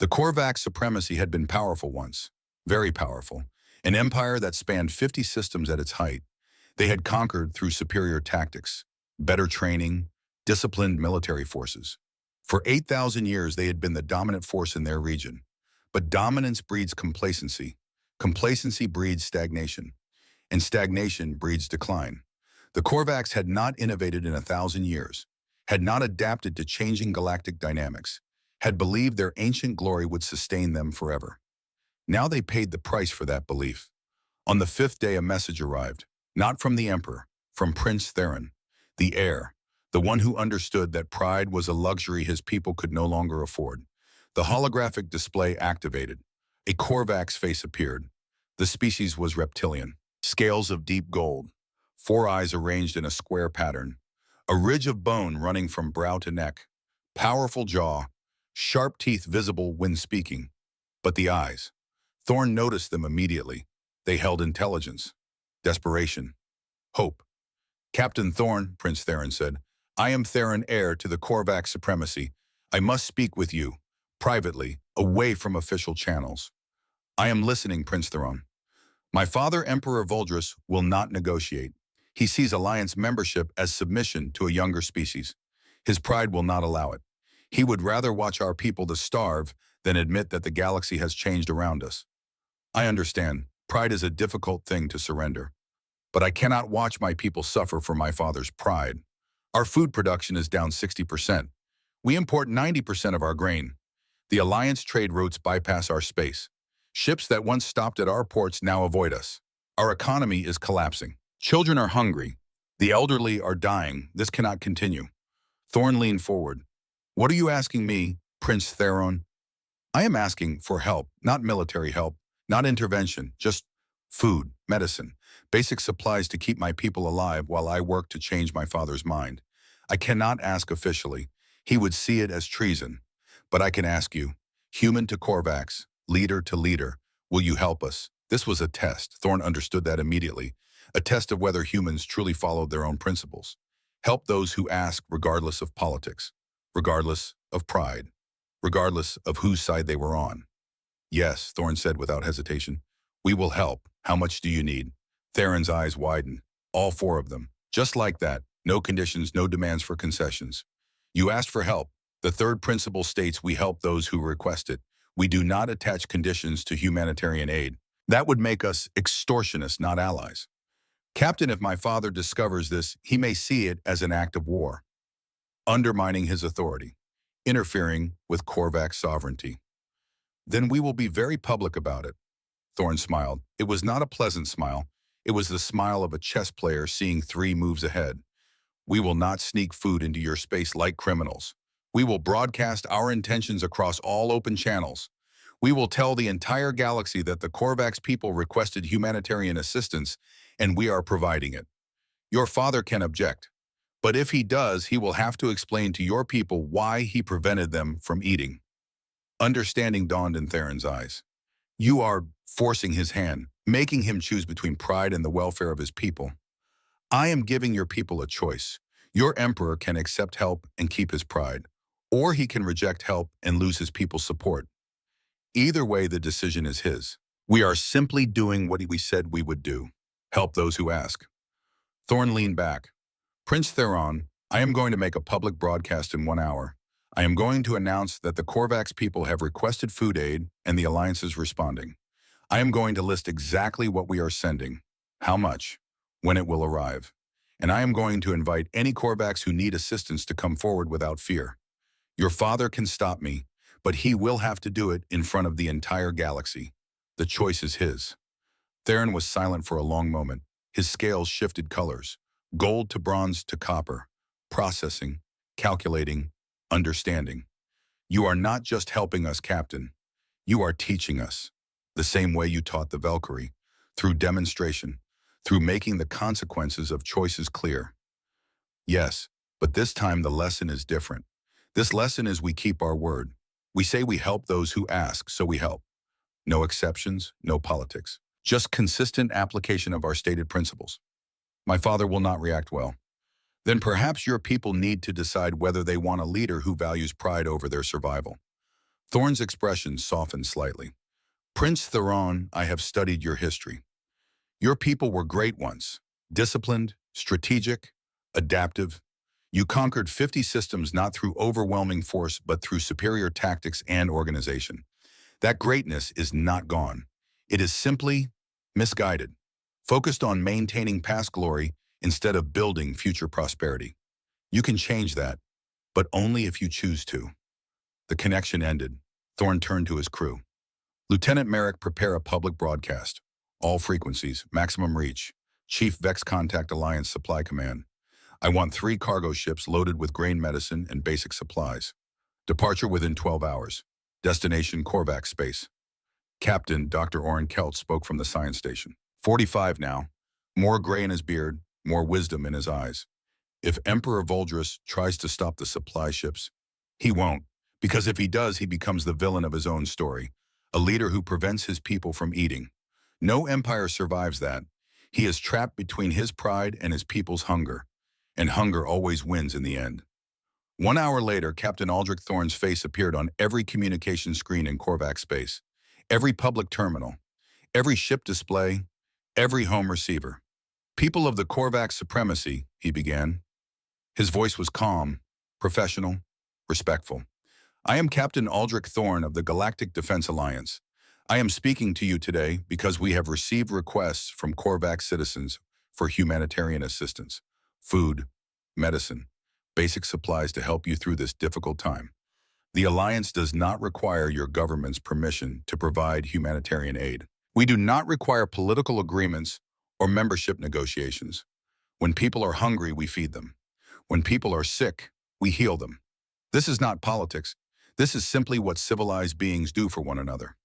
The Korvax supremacy had been powerful once, very powerful, an empire that spanned 50 systems at its height. They had conquered through superior tactics, better training, disciplined military forces. For 8,000 years, they had been the dominant force in their region. But dominance breeds complacency. Complacency breeds stagnation. And stagnation breeds decline. The Korvax had not innovated in 1,000 years, had not adapted to changing galactic dynamics, had believed their ancient glory would sustain them forever. Now they paid the price for that belief. On the 5th day, a message arrived, not from the Emperor, from Prince Theron, the heir, the one who understood that pride was a luxury his people could no longer afford. The holographic display activated. A Korvax face appeared. The species was reptilian. Scales of deep gold. 4 eyes arranged in a square pattern. A ridge of bone running from brow to neck. Powerful jaw. Sharp teeth visible when speaking. But the eyes. Thorne noticed them immediately. They held intelligence. Desperation. Hope. Captain Thorne, Prince Theron said, I am Theron, heir to the Korvax supremacy. I must speak with you. Privately, away from official channels. I am listening, Prince Theron. My father, Emperor Voldris, will not negotiate. He sees alliance membership as submission to a younger species. His pride will not allow it. He would rather watch our people to starve than admit that the galaxy has changed around us. I understand. Pride is a difficult thing to surrender. But I cannot watch my people suffer for my father's pride. Our food production is down 60%. We import 90% of our grain. The alliance trade routes bypass our space. Ships that once stopped at our ports now avoid us. Our economy is collapsing. Children are hungry. The elderly are dying. This cannot continue. Thorne leaned forward. What are you asking me, Prince Theron? I am asking for help, not military help, not intervention, just food, medicine, basic supplies to keep my people alive while I work to change my father's mind. I cannot ask officially. He would see it as treason. But I can ask you, human to Korvax, leader to leader, will you help us? This was a test. Thorne understood that immediately. A test of whether humans truly followed their own principles. Help those who ask regardless of politics, regardless of pride, regardless of whose side they were on. Yes, Thorne said without hesitation. We will help. How much do you need? Theron's eyes widened. All 4 of them. Just like that. No conditions, no demands for concessions. You asked for help. The 3rd principle states we help those who request it. We do not attach conditions to humanitarian aid. That would make us extortionists, not allies. Captain, if my father discovers this, he may see it as an act of war, undermining his authority, interfering with Korvax sovereignty. Then we will be very public about it. Thorne smiled. It was not a pleasant smile. It was the smile of a chess player seeing 3 moves ahead. We will not sneak food into your space like criminals. We will broadcast our intentions across all open channels. We will tell the entire galaxy that the Korvax people requested humanitarian assistance, and we are providing it. Your father can object, but if he does, he will have to explain to your people why he prevented them from eating. Understanding dawned in Theron's eyes. You are forcing his hand, making him choose between pride and the welfare of his people. I am giving your people a choice. Your emperor can accept help and keep his pride, or he can reject help and lose his people's support. Either way, the decision is his. We are simply doing what we said we would do. Help those who ask. Thorne leaned back. Prince Theron, I am going to make a public broadcast in 1 hour. I am going to announce that the Korvax people have requested food aid and the Alliance is responding. I am going to list exactly what we are sending, how much, when it will arrive. And I am going to invite any Korvax who need assistance to come forward without fear. Your father can stop me, but he will have to do it in front of the entire galaxy. The choice is his. Theron was silent for a long moment. His scales shifted colors, gold to bronze to copper, processing, calculating, understanding. You are not just helping us, Captain. You are teaching us, the same way you taught the Valkyrie, through demonstration, through making the consequences of choices clear. Yes, but this time the lesson is different. This lesson is we keep our word. We say we help those who ask, so we help. No exceptions, no politics. Just consistent application of our stated principles. My father will not react well. Then perhaps your people need to decide whether they want a leader who values pride over their survival. Thorne's expression softened slightly. Prince Theron, I have studied your history. Your people were great once, disciplined, strategic, adaptive. You conquered 50 systems not through overwhelming force but through superior tactics and organization. That greatness is not gone. It is simply misguided, focused on maintaining past glory instead of building future prosperity. You can change that, but only if you choose to. The connection ended. Thorne turned to his crew. Lieutenant Merrick, prepare a public broadcast. All frequencies, maximum reach. Chief Vex, contact Alliance Supply Command. I want 3 cargo ships loaded with grain medicine and basic supplies. Departure within 12 hours. Destination Korvax space. Captain Dr. Oren Kelt spoke from the science station. 45 now. More gray in his beard, more wisdom in his eyes. If Emperor Voldris tries to stop the supply ships, he won't, because if he does, he becomes the villain of his own story, a leader who prevents his people from eating. No empire survives that. He is trapped between his pride and his people's hunger, and hunger always wins in the end. 1 hour later, Captain Aldrich Thorne's face appeared on every communication screen in Korvax space, every public terminal, every ship display, every home receiver. People of the Korvax supremacy, he began. His voice was calm, professional, respectful. I am Captain Aldrich Thorne of the Galactic Defense Alliance. I am speaking to you today because we have received requests from Korvax citizens for humanitarian assistance, food, medicine, basic supplies to help you through this difficult time. The Alliance does not require your government's permission to provide humanitarian aid. We do not require political agreements or membership negotiations. When people are hungry, we feed them. When people are sick, we heal them. This is not politics. This is simply what civilized beings do for one another.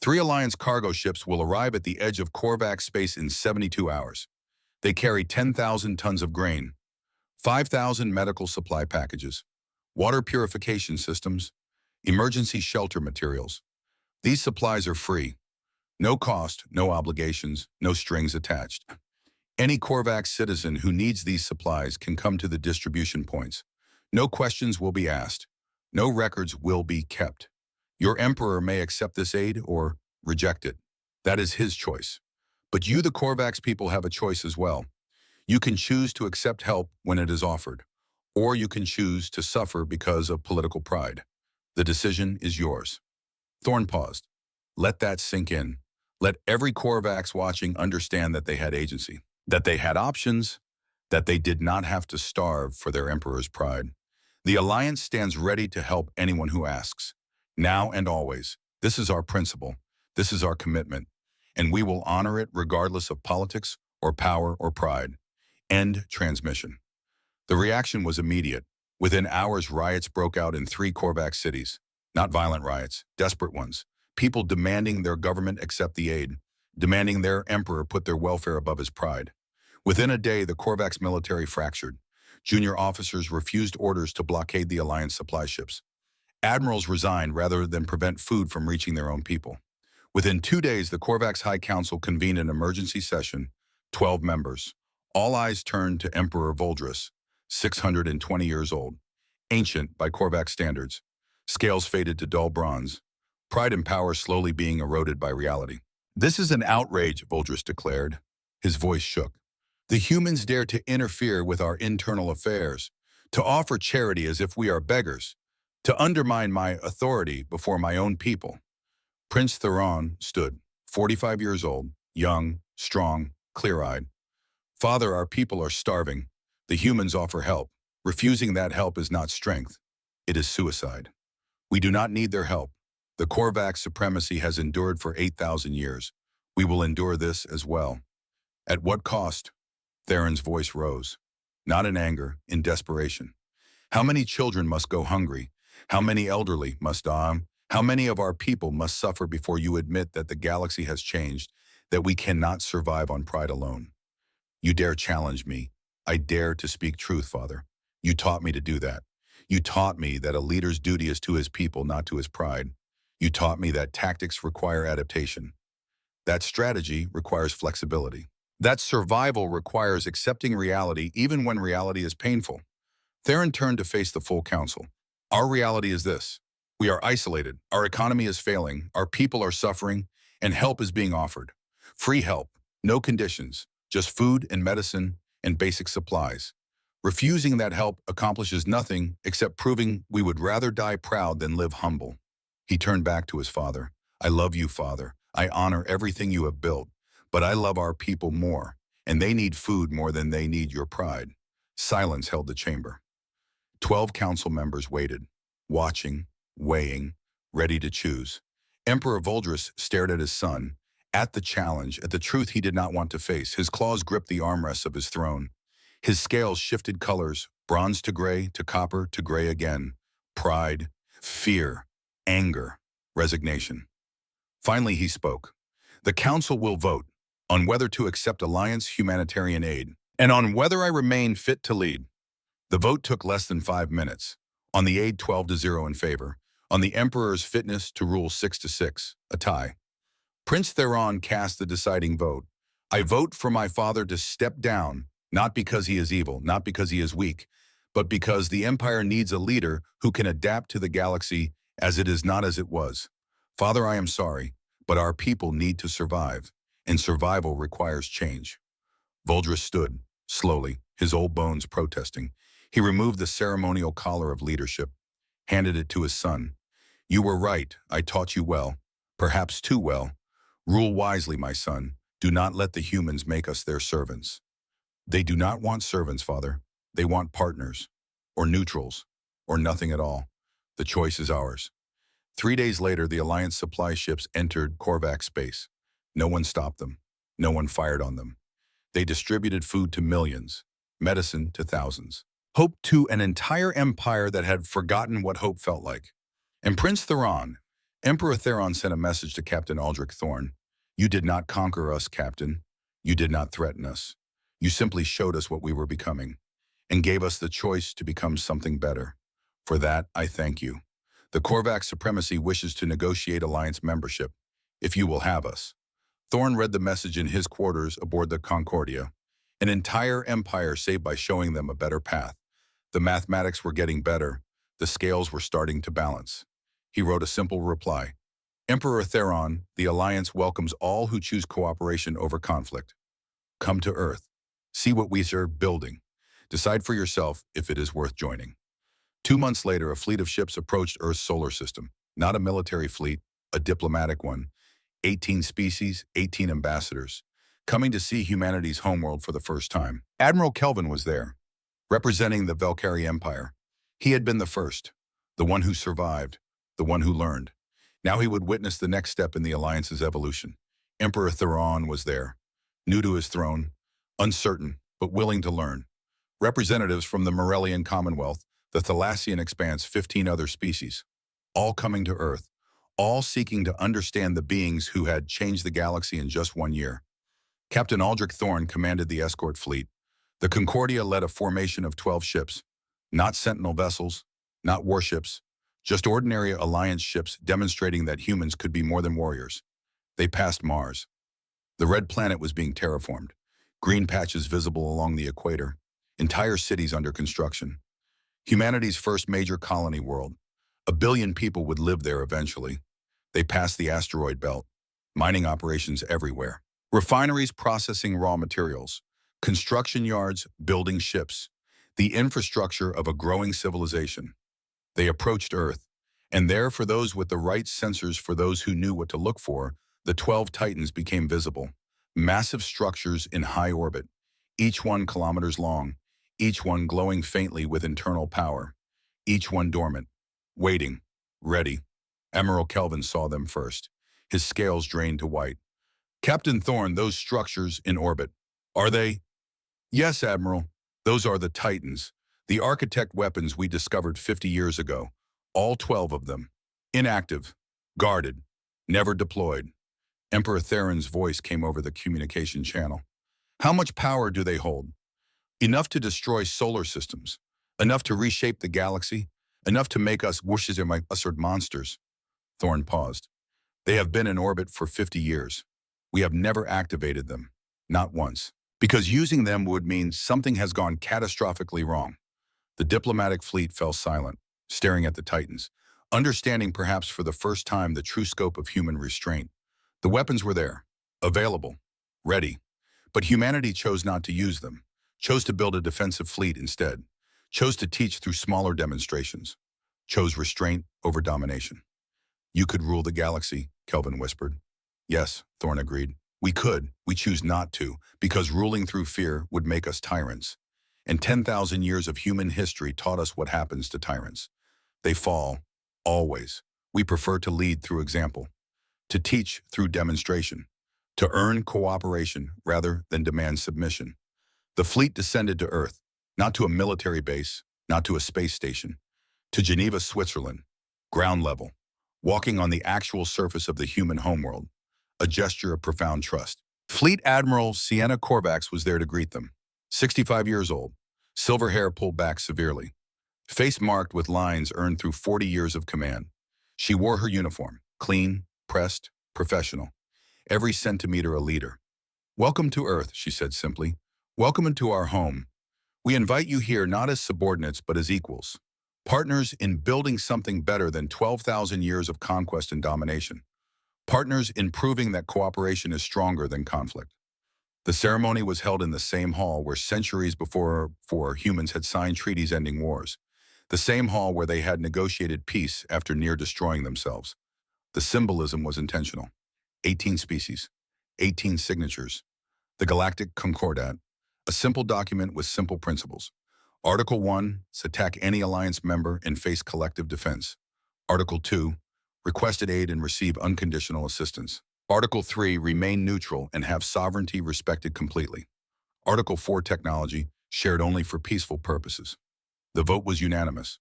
3 Alliance cargo ships will arrive at the edge of Korvax space in 72 hours. They carry 10,000 tons of grain, 5,000 medical supply packages, water purification systems, emergency shelter materials. These supplies are free. No cost, no obligations, no strings attached. Any Korvax citizen who needs these supplies can come to the distribution points. No questions will be asked. No records will be kept. Your emperor may accept this aid or reject it. That is his choice. But you, the Korvax people, have a choice as well. You can choose to accept help when it is offered, or you can choose to suffer because of political pride. The decision is yours. Thorne paused. Let that sink in. Let every Korvax watching understand that they had agency. that they had options, that they did not have to starve for their emperor's pride. The alliance stands ready to help anyone who asks, now and always. This is our principle. This is our commitment, and we will honor it regardless of politics or power or pride. End transmission. The reaction was immediate. Within hours, riots broke out in 3 Korvax cities. Not violent riots, desperate ones. People demanding their government accept the aid, demanding their emperor put their welfare above his pride. Within a day, the Korvax military fractured. Junior officers refused orders to blockade the alliance supply ships. Admirals resigned rather than prevent food from reaching their own people. Within 2 days, the Korvax High Council convened an emergency session, 12 members. All eyes turned to Emperor Voldris, 620 years old, ancient by Korvax standards. Scales faded to dull bronze, pride and power slowly being eroded by reality. This is an outrage, Voldris declared. His voice shook. The humans dare to interfere with our internal affairs, to offer charity as if we are beggars, to undermine my authority before my own people. Prince Theron stood, 45 years old, young, strong, clear-eyed. Father, our people are starving. The humans offer help. Refusing that help is not strength. It is suicide. We do not need their help. The Korvax supremacy has endured for 8,000 years. We will endure this as well. At what cost? Theron's voice rose. Not in anger, in desperation. How many children must go hungry? How many elderly must die? How many of our people must suffer before you admit that the galaxy has changed, that we cannot survive on pride alone? You dare challenge me. I dare to speak truth, Father. You taught me to do that. You taught me that a leader's duty is to his people, not to his pride. You taught me that tactics require adaptation. That strategy requires flexibility. That survival requires accepting reality even when reality is painful. Theron turned to face the full council. Our reality is this. We are isolated, our economy is failing, our people are suffering, and help is being offered. Free help, no conditions, just food and medicine and basic supplies. Refusing that help accomplishes nothing except proving we would rather die proud than live humble. He turned back to his father. I love you, Father. I honor everything you have built, but I love our people more, and they need food more than they need your pride. Silence held the chamber. 12 council members waited, watching, weighing, ready to choose. Emperor Voldris stared at his son, at the challenge, at the truth he did not want to face. His claws gripped the armrests of his throne. His scales shifted colors, bronze to gray, to copper, to gray again. Pride, fear, anger, resignation. Finally, he spoke. The council will vote on whether to accept alliance humanitarian aid and on whether I remain fit to lead. The vote took less than 5 minutes. On the aid, 12-0 in favor. On the emperor's fitness to rule 6-6, a tie. Prince Theron cast the deciding vote. I vote for my father to step down, not because he is evil, not because he is weak, but because the empire needs a leader who can adapt to the galaxy as it is not as it was. Father, I am sorry, but our people need to survive, and survival requires change. Voldris stood, slowly, his old bones protesting. He removed the ceremonial collar of leadership, handed it to his son. You were right, I taught you well, perhaps too well. Rule wisely, my son. Do not let the humans make us their servants. They do not want servants, Father. They want partners, or neutrals, or nothing at all. The choice is ours. 3 days later, the Alliance supply ships entered Korvax space. No one stopped them. No one fired on them. They distributed food to millions, medicine to thousands. Hope to an entire empire that had forgotten what hope felt like. And Prince Theron, Emperor Theron sent a message to Captain Aldrich Thorne. You did not conquer us, Captain. You did not threaten us. You simply showed us what we were becoming and gave us the choice to become something better. For that, I thank you. The Korvax supremacy wishes to negotiate alliance membership, if you will have us. Thorne read the message in his quarters aboard the Concordia. An entire empire saved by showing them a better path. The mathematics were getting better. The scales were starting to balance. He wrote a simple reply. Emperor Theron, the Alliance welcomes all who choose cooperation over conflict. Come to Earth. See what we are building. Decide for yourself if it is worth joining. 2 months later, a fleet of ships approached Earth's solar system. Not a military fleet, a diplomatic one. 18 species, 18 ambassadors. coming to see humanity's homeworld for the first time. Admiral Kelvin was there, representing the Valkyrie Empire. He had been the first, the one who survived, the one who learned. Now he would witness the next step in the Alliance's evolution. Emperor Theron was there, new to his throne, uncertain, but willing to learn. Representatives from the Morellian Commonwealth, the Thalassian Expanse, 15 other species, all coming to Earth, all seeking to understand the beings who had changed the galaxy in just 1 year. Captain Aldrich Thorne commanded the escort fleet. The Concordia led a formation of 12 ships, not sentinel vessels, not warships, just ordinary Alliance ships demonstrating that humans could be more than warriors. They passed Mars. The red planet was being terraformed, green patches visible along the equator, entire cities under construction. Humanity's first major colony world. 1 billion people would live there eventually. They passed the asteroid belt, mining operations everywhere. Refineries processing raw materials, construction yards building ships, the infrastructure of a growing civilization. They approached Earth, and there, for those with the right sensors, for those who knew what to look for, the 12 Titans became visible. Massive structures in high orbit, each one kilometers long, each one glowing faintly with internal power, each one dormant, waiting, ready. Admiral Kelvin saw them first. His scales drained to white. Captain Thorne, those structures in orbit, are they? Yes, Admiral. Those are the Titans, the architect weapons we discovered 50 years ago. All 12 of them. Inactive, guarded, never deployed. Emperor Theron's voice came over the communication channel. How much power do they hold? Enough to destroy solar systems. Enough to reshape the galaxy. Enough to make us wishes in my ushered monsters. Thorne paused. They have been in orbit for 50 years. We have never activated them. Not once. Because using them would mean something has gone catastrophically wrong. The diplomatic fleet fell silent, staring at the Titans, understanding perhaps for the first time the true scope of human restraint. The weapons were there, available, ready. But humanity chose not to use them, chose to build a defensive fleet instead, chose to teach through smaller demonstrations, chose restraint over domination. You could rule the galaxy, Kelvin whispered. Yes, Thorne agreed. We could. We choose not to, because ruling through fear would make us tyrants. And 10,000 years of human history taught us what happens to tyrants. They fall, always. We prefer to lead through example, to teach through demonstration, to earn cooperation rather than demand submission. The fleet descended to Earth, not to a military base, not to a space station, to Geneva, Switzerland, ground level, walking on the actual surface of the human homeworld, a gesture of profound trust. Fleet Admiral Sienna Korvax was there to greet them. 65 years old, silver hair pulled back severely, face marked with lines earned through 40 years of command. She wore her uniform, clean, pressed, professional, every centimeter a leader. Welcome to Earth, she said simply. Welcome into our home. We invite you here not as subordinates but as equals, partners in building something better than 12,000 years of conquest and domination, partners in proving that cooperation is stronger than conflict. The ceremony was held in the same hall where centuries before humans had signed treaties ending wars, the same hall where they had negotiated peace after near destroying themselves. The symbolism was intentional. 18 species, 18 signatures. The Galactic Concordat, a simple document with simple principles. Article 1, attack any Alliance member and face collective defense. Article 2, requested aid and receive unconditional assistance. Article 3, remain neutral and have sovereignty respected completely. Article 4, technology, shared only for peaceful purposes. The vote was unanimous.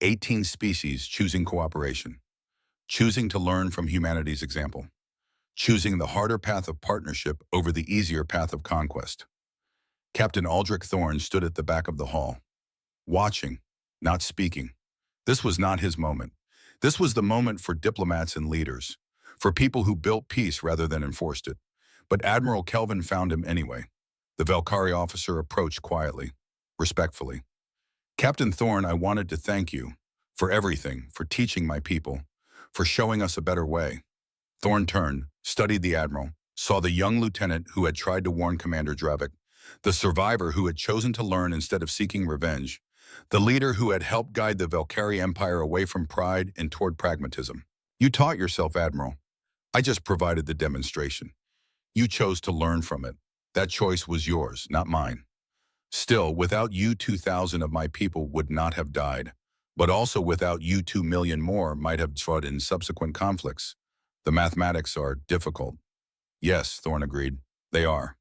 18 species choosing cooperation, choosing to learn from humanity's example, choosing the harder path of partnership over the easier path of conquest. Captain Aldrich Thorne stood at the back of the hall, watching, not speaking. This was not his moment. This was the moment for diplomats and leaders, for people who built peace rather than enforced it. But Admiral Kelvin found him anyway. The Valkyrie officer approached quietly, respectfully. Captain Thorne, I wanted to thank you for everything, for teaching my people, for showing us a better way. Thorne turned, studied the Admiral, saw the young lieutenant who had tried to warn Commander Dravik, the survivor who had chosen to learn instead of seeking revenge, the leader who had helped guide the Valkyrie Empire away from pride and toward pragmatism. You taught yourself, Admiral. I just provided the demonstration. You chose to learn from it. That choice was yours, not mine. Still, without you, 2,000 of my people would not have died. But also without you, 2 million more might have fought in subsequent conflicts. The mathematics are difficult. Yes, Thorne agreed. They are.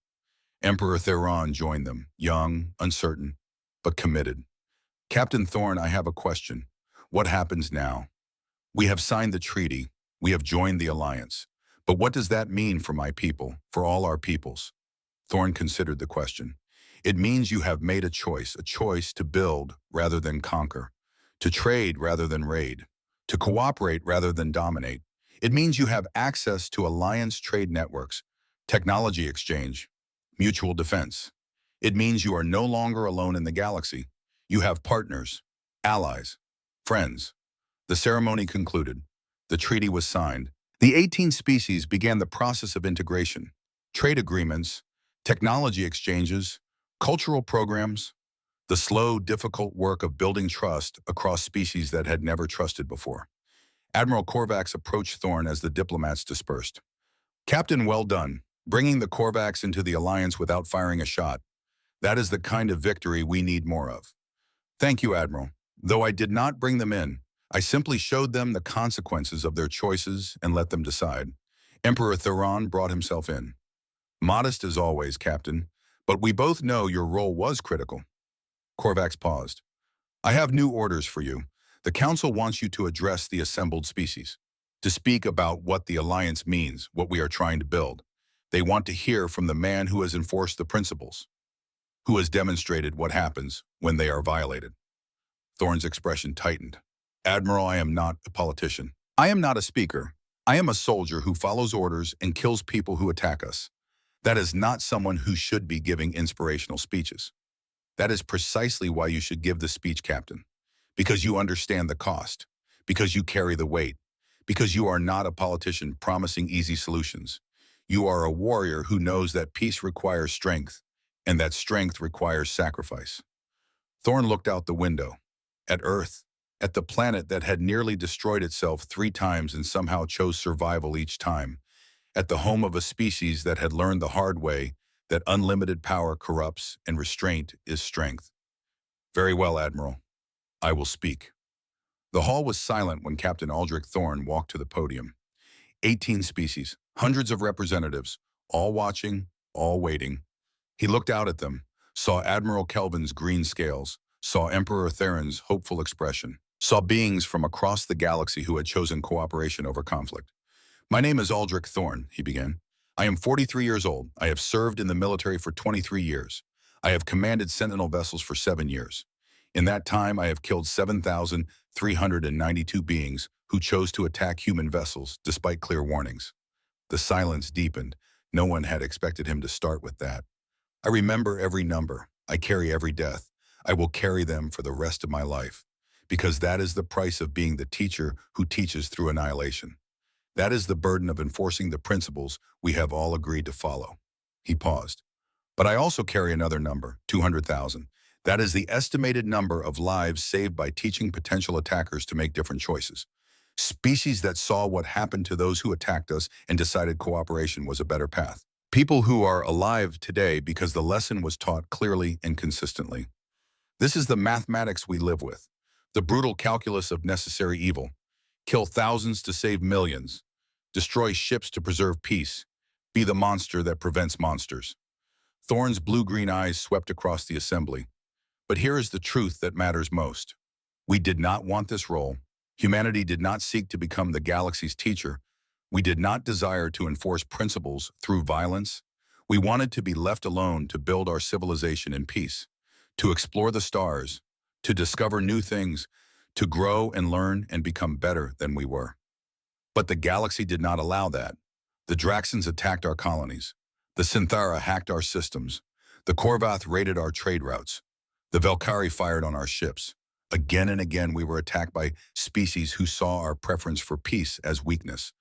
Emperor Theron joined them, young, uncertain, but committed. Captain Thorne, I have a question. What happens now? We have signed the treaty. We have joined the alliance. But what does that mean for my people, for all our peoples? Thorne considered the question. It means you have made a choice to build rather than conquer, to trade rather than raid, to cooperate rather than dominate. It means you have access to alliance trade networks, technology exchange, mutual defense. It means you are no longer alone in the galaxy. You have partners, allies, friends. The ceremony concluded. The treaty was signed. The 18 species began the process of integration, trade agreements, technology exchanges, cultural programs, the slow, difficult work of building trust across species that had never trusted before. Admiral Korvax approached Thorne as the diplomats dispersed. Captain, well done, bringing the Korvax into the alliance without firing a shot. That is the kind of victory we need more of. Thank you, Admiral. Though I did not bring them in, I simply showed them the consequences of their choices and let them decide. Emperor Theron brought himself in. Modest as always, Captain, but we both know your role was critical. Korvax paused. I have new orders for you. The Council wants you to address the assembled species, to speak about what the Alliance means, what we are trying to build. They want to hear from the man who has enforced the principles, who has demonstrated what happens when they are violated. Thorne's expression tightened. Admiral, I am not a politician. I am not a speaker. I am a soldier who follows orders and kills people who attack us. That is not someone who should be giving inspirational speeches. That is precisely why you should give the speech, Captain. Because you understand the cost. Because you carry the weight. Because you are not a politician promising easy solutions. You are a warrior who knows that peace requires strength, and that strength requires sacrifice. Thorne looked out the window, at Earth, at the planet that had nearly destroyed itself 3 times and somehow chose survival each time, at the home of a species that had learned the hard way that unlimited power corrupts and restraint is strength. Very well, Admiral. I will speak. The hall was silent when Captain Aldrich Thorne walked to the podium. 18 species, hundreds of representatives, all watching, all waiting. He looked out at them, saw Admiral Kelvin's green scales, saw Emperor Theron's hopeful expression, saw beings from across the galaxy who had chosen cooperation over conflict. My name is Aldrich Thorne, he began. I am 43 years old. I have served in the military for 23 years. I have commanded Sentinel vessels for 7 years. In that time, I have killed 7,392 beings who chose to attack human vessels despite clear warnings. The silence deepened. No one had expected him to start with that. I remember every number. I carry every death. I will carry them for the rest of my life, because that is the price of being the teacher who teaches through annihilation. That is the burden of enforcing the principles we have all agreed to follow. He paused. But I also carry another number, 200,000. That is the estimated number of lives saved by teaching potential attackers to make different choices. Species that saw what happened to those who attacked us and decided cooperation was a better path. People who are alive today because the lesson was taught clearly and consistently. This is the mathematics we live with, the brutal calculus of necessary evil. Kill thousands to save millions. Destroy ships to preserve peace. Be the monster that prevents monsters. Thorne's blue-green eyes swept across the assembly. But here is the truth that matters most. We did not want this role. Humanity did not seek to become the galaxy's teacher. We did not desire to enforce principles through violence. We wanted to be left alone to build our civilization in peace, to explore the stars, to discover new things, to grow and learn and become better than we were. But the galaxy did not allow that. The Draxans attacked our colonies. The Synthara hacked our systems. The Korvath raided our trade routes. The Velkari fired on our ships. Again and again we were attacked by species who saw our preference for peace as weakness,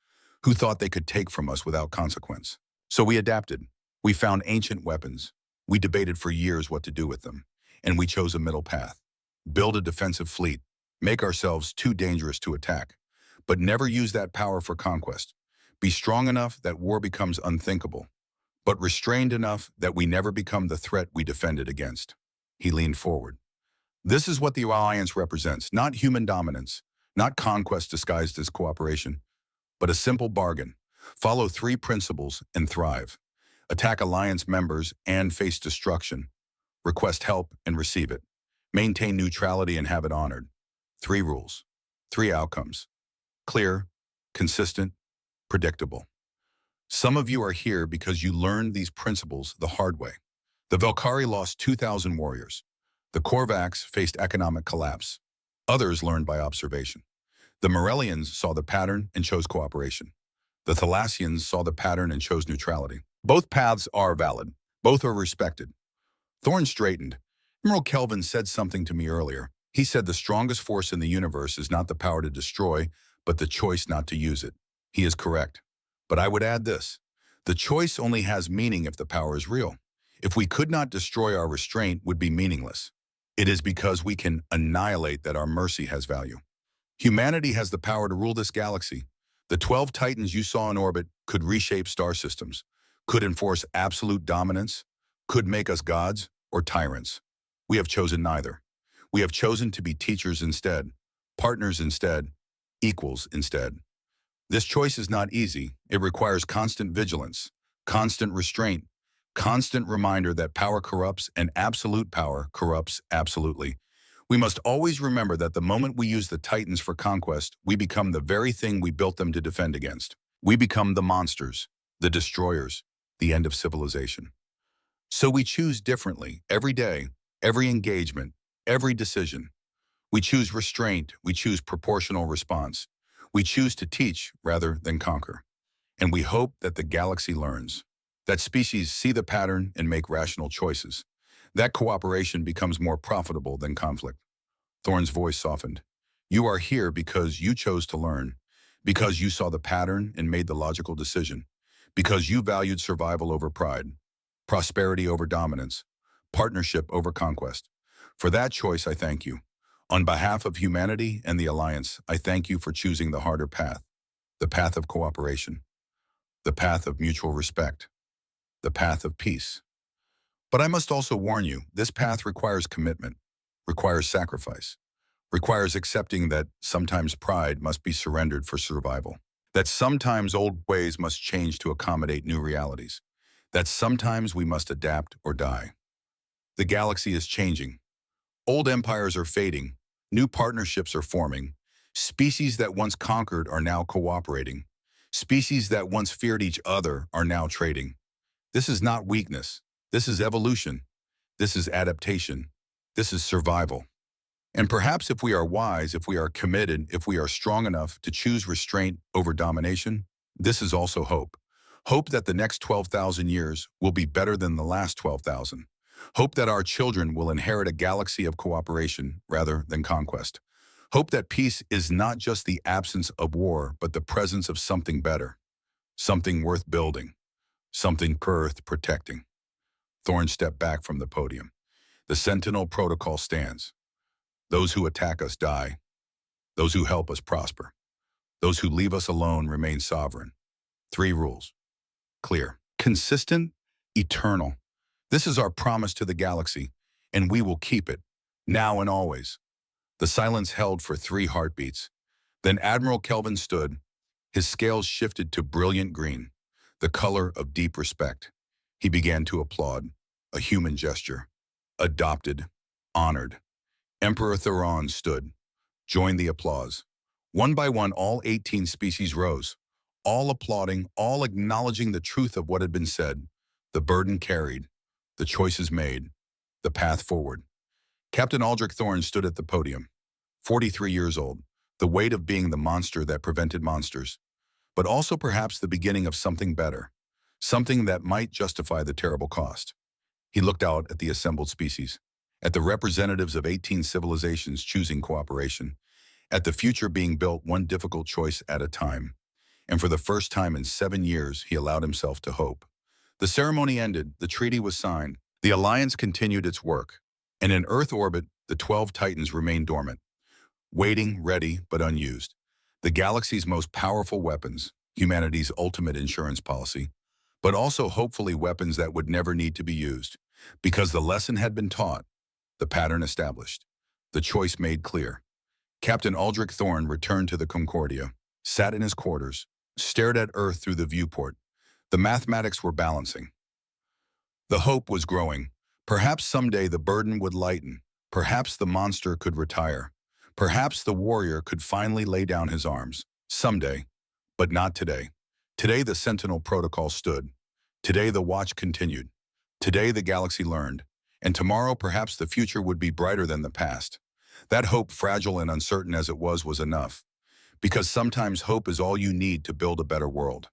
who thought they could take from us without consequence. So we adapted. We found ancient weapons. We debated for years what to do with them. And we chose a middle path. Build a defensive fleet. Make ourselves too dangerous to attack. But never use that power for conquest. Be strong enough that war becomes unthinkable. but restrained enough that we never become the threat we defended against. He leaned forward. This is what the alliance represents, not human dominance, not conquest disguised as cooperation, but a simple bargain. Follow three principles and thrive. Attack alliance members and face destruction. Request help and receive it. Maintain neutrality and have it honored. Three rules. Three outcomes. Clear, consistent, predictable. Some of you are here because you learned these principles the hard way. The Valkyrie lost 2,000 warriors. The Korvax faced economic collapse. Others learned by observation. The Morellians saw the pattern and chose cooperation. The Thalassians saw the pattern and chose neutrality. Both paths are valid. Both are respected. Thorne straightened. Admiral Kelvin said something to me earlier. He said the strongest force in the universe is not the power to destroy, but the choice not to use it. He is correct. But I would add this. The choice only has meaning if the power is real. If we could not destroy, our restraint would be meaningless. It is because we can annihilate that our mercy has value. Humanity has the power to rule this galaxy. The 12 titans you saw in orbit could reshape star systems, could enforce absolute dominance, could make us gods or tyrants. We have chosen neither. We have chosen to be teachers instead, partners instead, equals instead. This choice is not easy. It requires constant vigilance, constant restraint, constant reminder that power corrupts and absolute power corrupts absolutely. We must always remember that the moment we use the titans for conquest, we become the very thing we built them to defend against. We become the monsters, the destroyers, the end of civilization. So we choose differently every day, every engagement, every decision. We choose restraint. We choose proportional response. We choose to teach rather than conquer. And we hope that the galaxy learns, that species see the pattern and make rational choices. That cooperation becomes more profitable than conflict. Thorne's voice softened. You are here because you chose to learn, because you saw the pattern and made the logical decision, because you valued survival over pride, prosperity over dominance, partnership over conquest. For that choice, I thank you. On behalf of humanity and the Alliance, I thank you for choosing the harder path, the path of cooperation, the path of mutual respect, the path of peace. But I must also warn you, this path requires commitment, requires sacrifice, requires accepting that sometimes pride must be surrendered for survival, that sometimes old ways must change to accommodate new realities, that sometimes we must adapt or die. The galaxy is changing. Old empires are fading. New partnerships are forming. Species that once conquered are now cooperating. Species that once feared each other are now trading. This is not weakness. This is evolution. This is adaptation. This is survival. And perhaps if we are wise, if we are committed, if we are strong enough to choose restraint over domination, this is also hope. Hope that the next 12,000 years will be better than the last 12,000. Hope that our children will inherit a galaxy of cooperation rather than conquest. Hope that peace is not just the absence of war, but the presence of something better, something worth building, something worth protecting. Thorne stepped back from the podium. The Sentinel Protocol stands. Those who attack us die. Those who help us prosper. Those who leave us alone remain sovereign. 3 rules. Clear. Consistent, eternal. This is our promise to the galaxy, and we will keep it, now and always. The silence held for 3 heartbeats. Then Admiral Kelvin stood. His scales shifted to brilliant green, the color of deep respect. He began to applaud, a human gesture. Adopted, honored. Emperor Theron stood, joined the applause. One by one, all 18 species rose, all applauding, all acknowledging the truth of what had been said, the burden carried, the choices made, the path forward. Captain Aldrich Thorne stood at the podium, 43 years old, the weight of being the monster that prevented monsters, but also perhaps the beginning of something better, something that might justify the terrible cost. He looked out at the assembled species, at the representatives of 18 civilizations choosing cooperation, at the future being built one difficult choice at a time. And for the first time in 7 years, he allowed himself to hope. The ceremony ended, the treaty was signed, the Alliance continued its work, and in Earth orbit, the 12 Titans remained dormant, waiting, ready, but unused. The galaxy's most powerful weapons, humanity's ultimate insurance policy, but also hopefully weapons that would never need to be used, because the lesson had been taught, the pattern established, the choice made clear. Captain Aldrich Thorne returned to the Concordia, sat in his quarters, stared at Earth through the viewport. The mathematics were balancing. The hope was growing. Perhaps someday the burden would lighten. Perhaps the monster could retire. Perhaps the warrior could finally lay down his arms. Someday, but not today. Today the Sentinel Protocol stood. Today the watch continued. Today the galaxy learned. And tomorrow perhaps the future would be brighter than the past. That hope, fragile and uncertain as it was enough. Because sometimes hope is all you need to build a better world.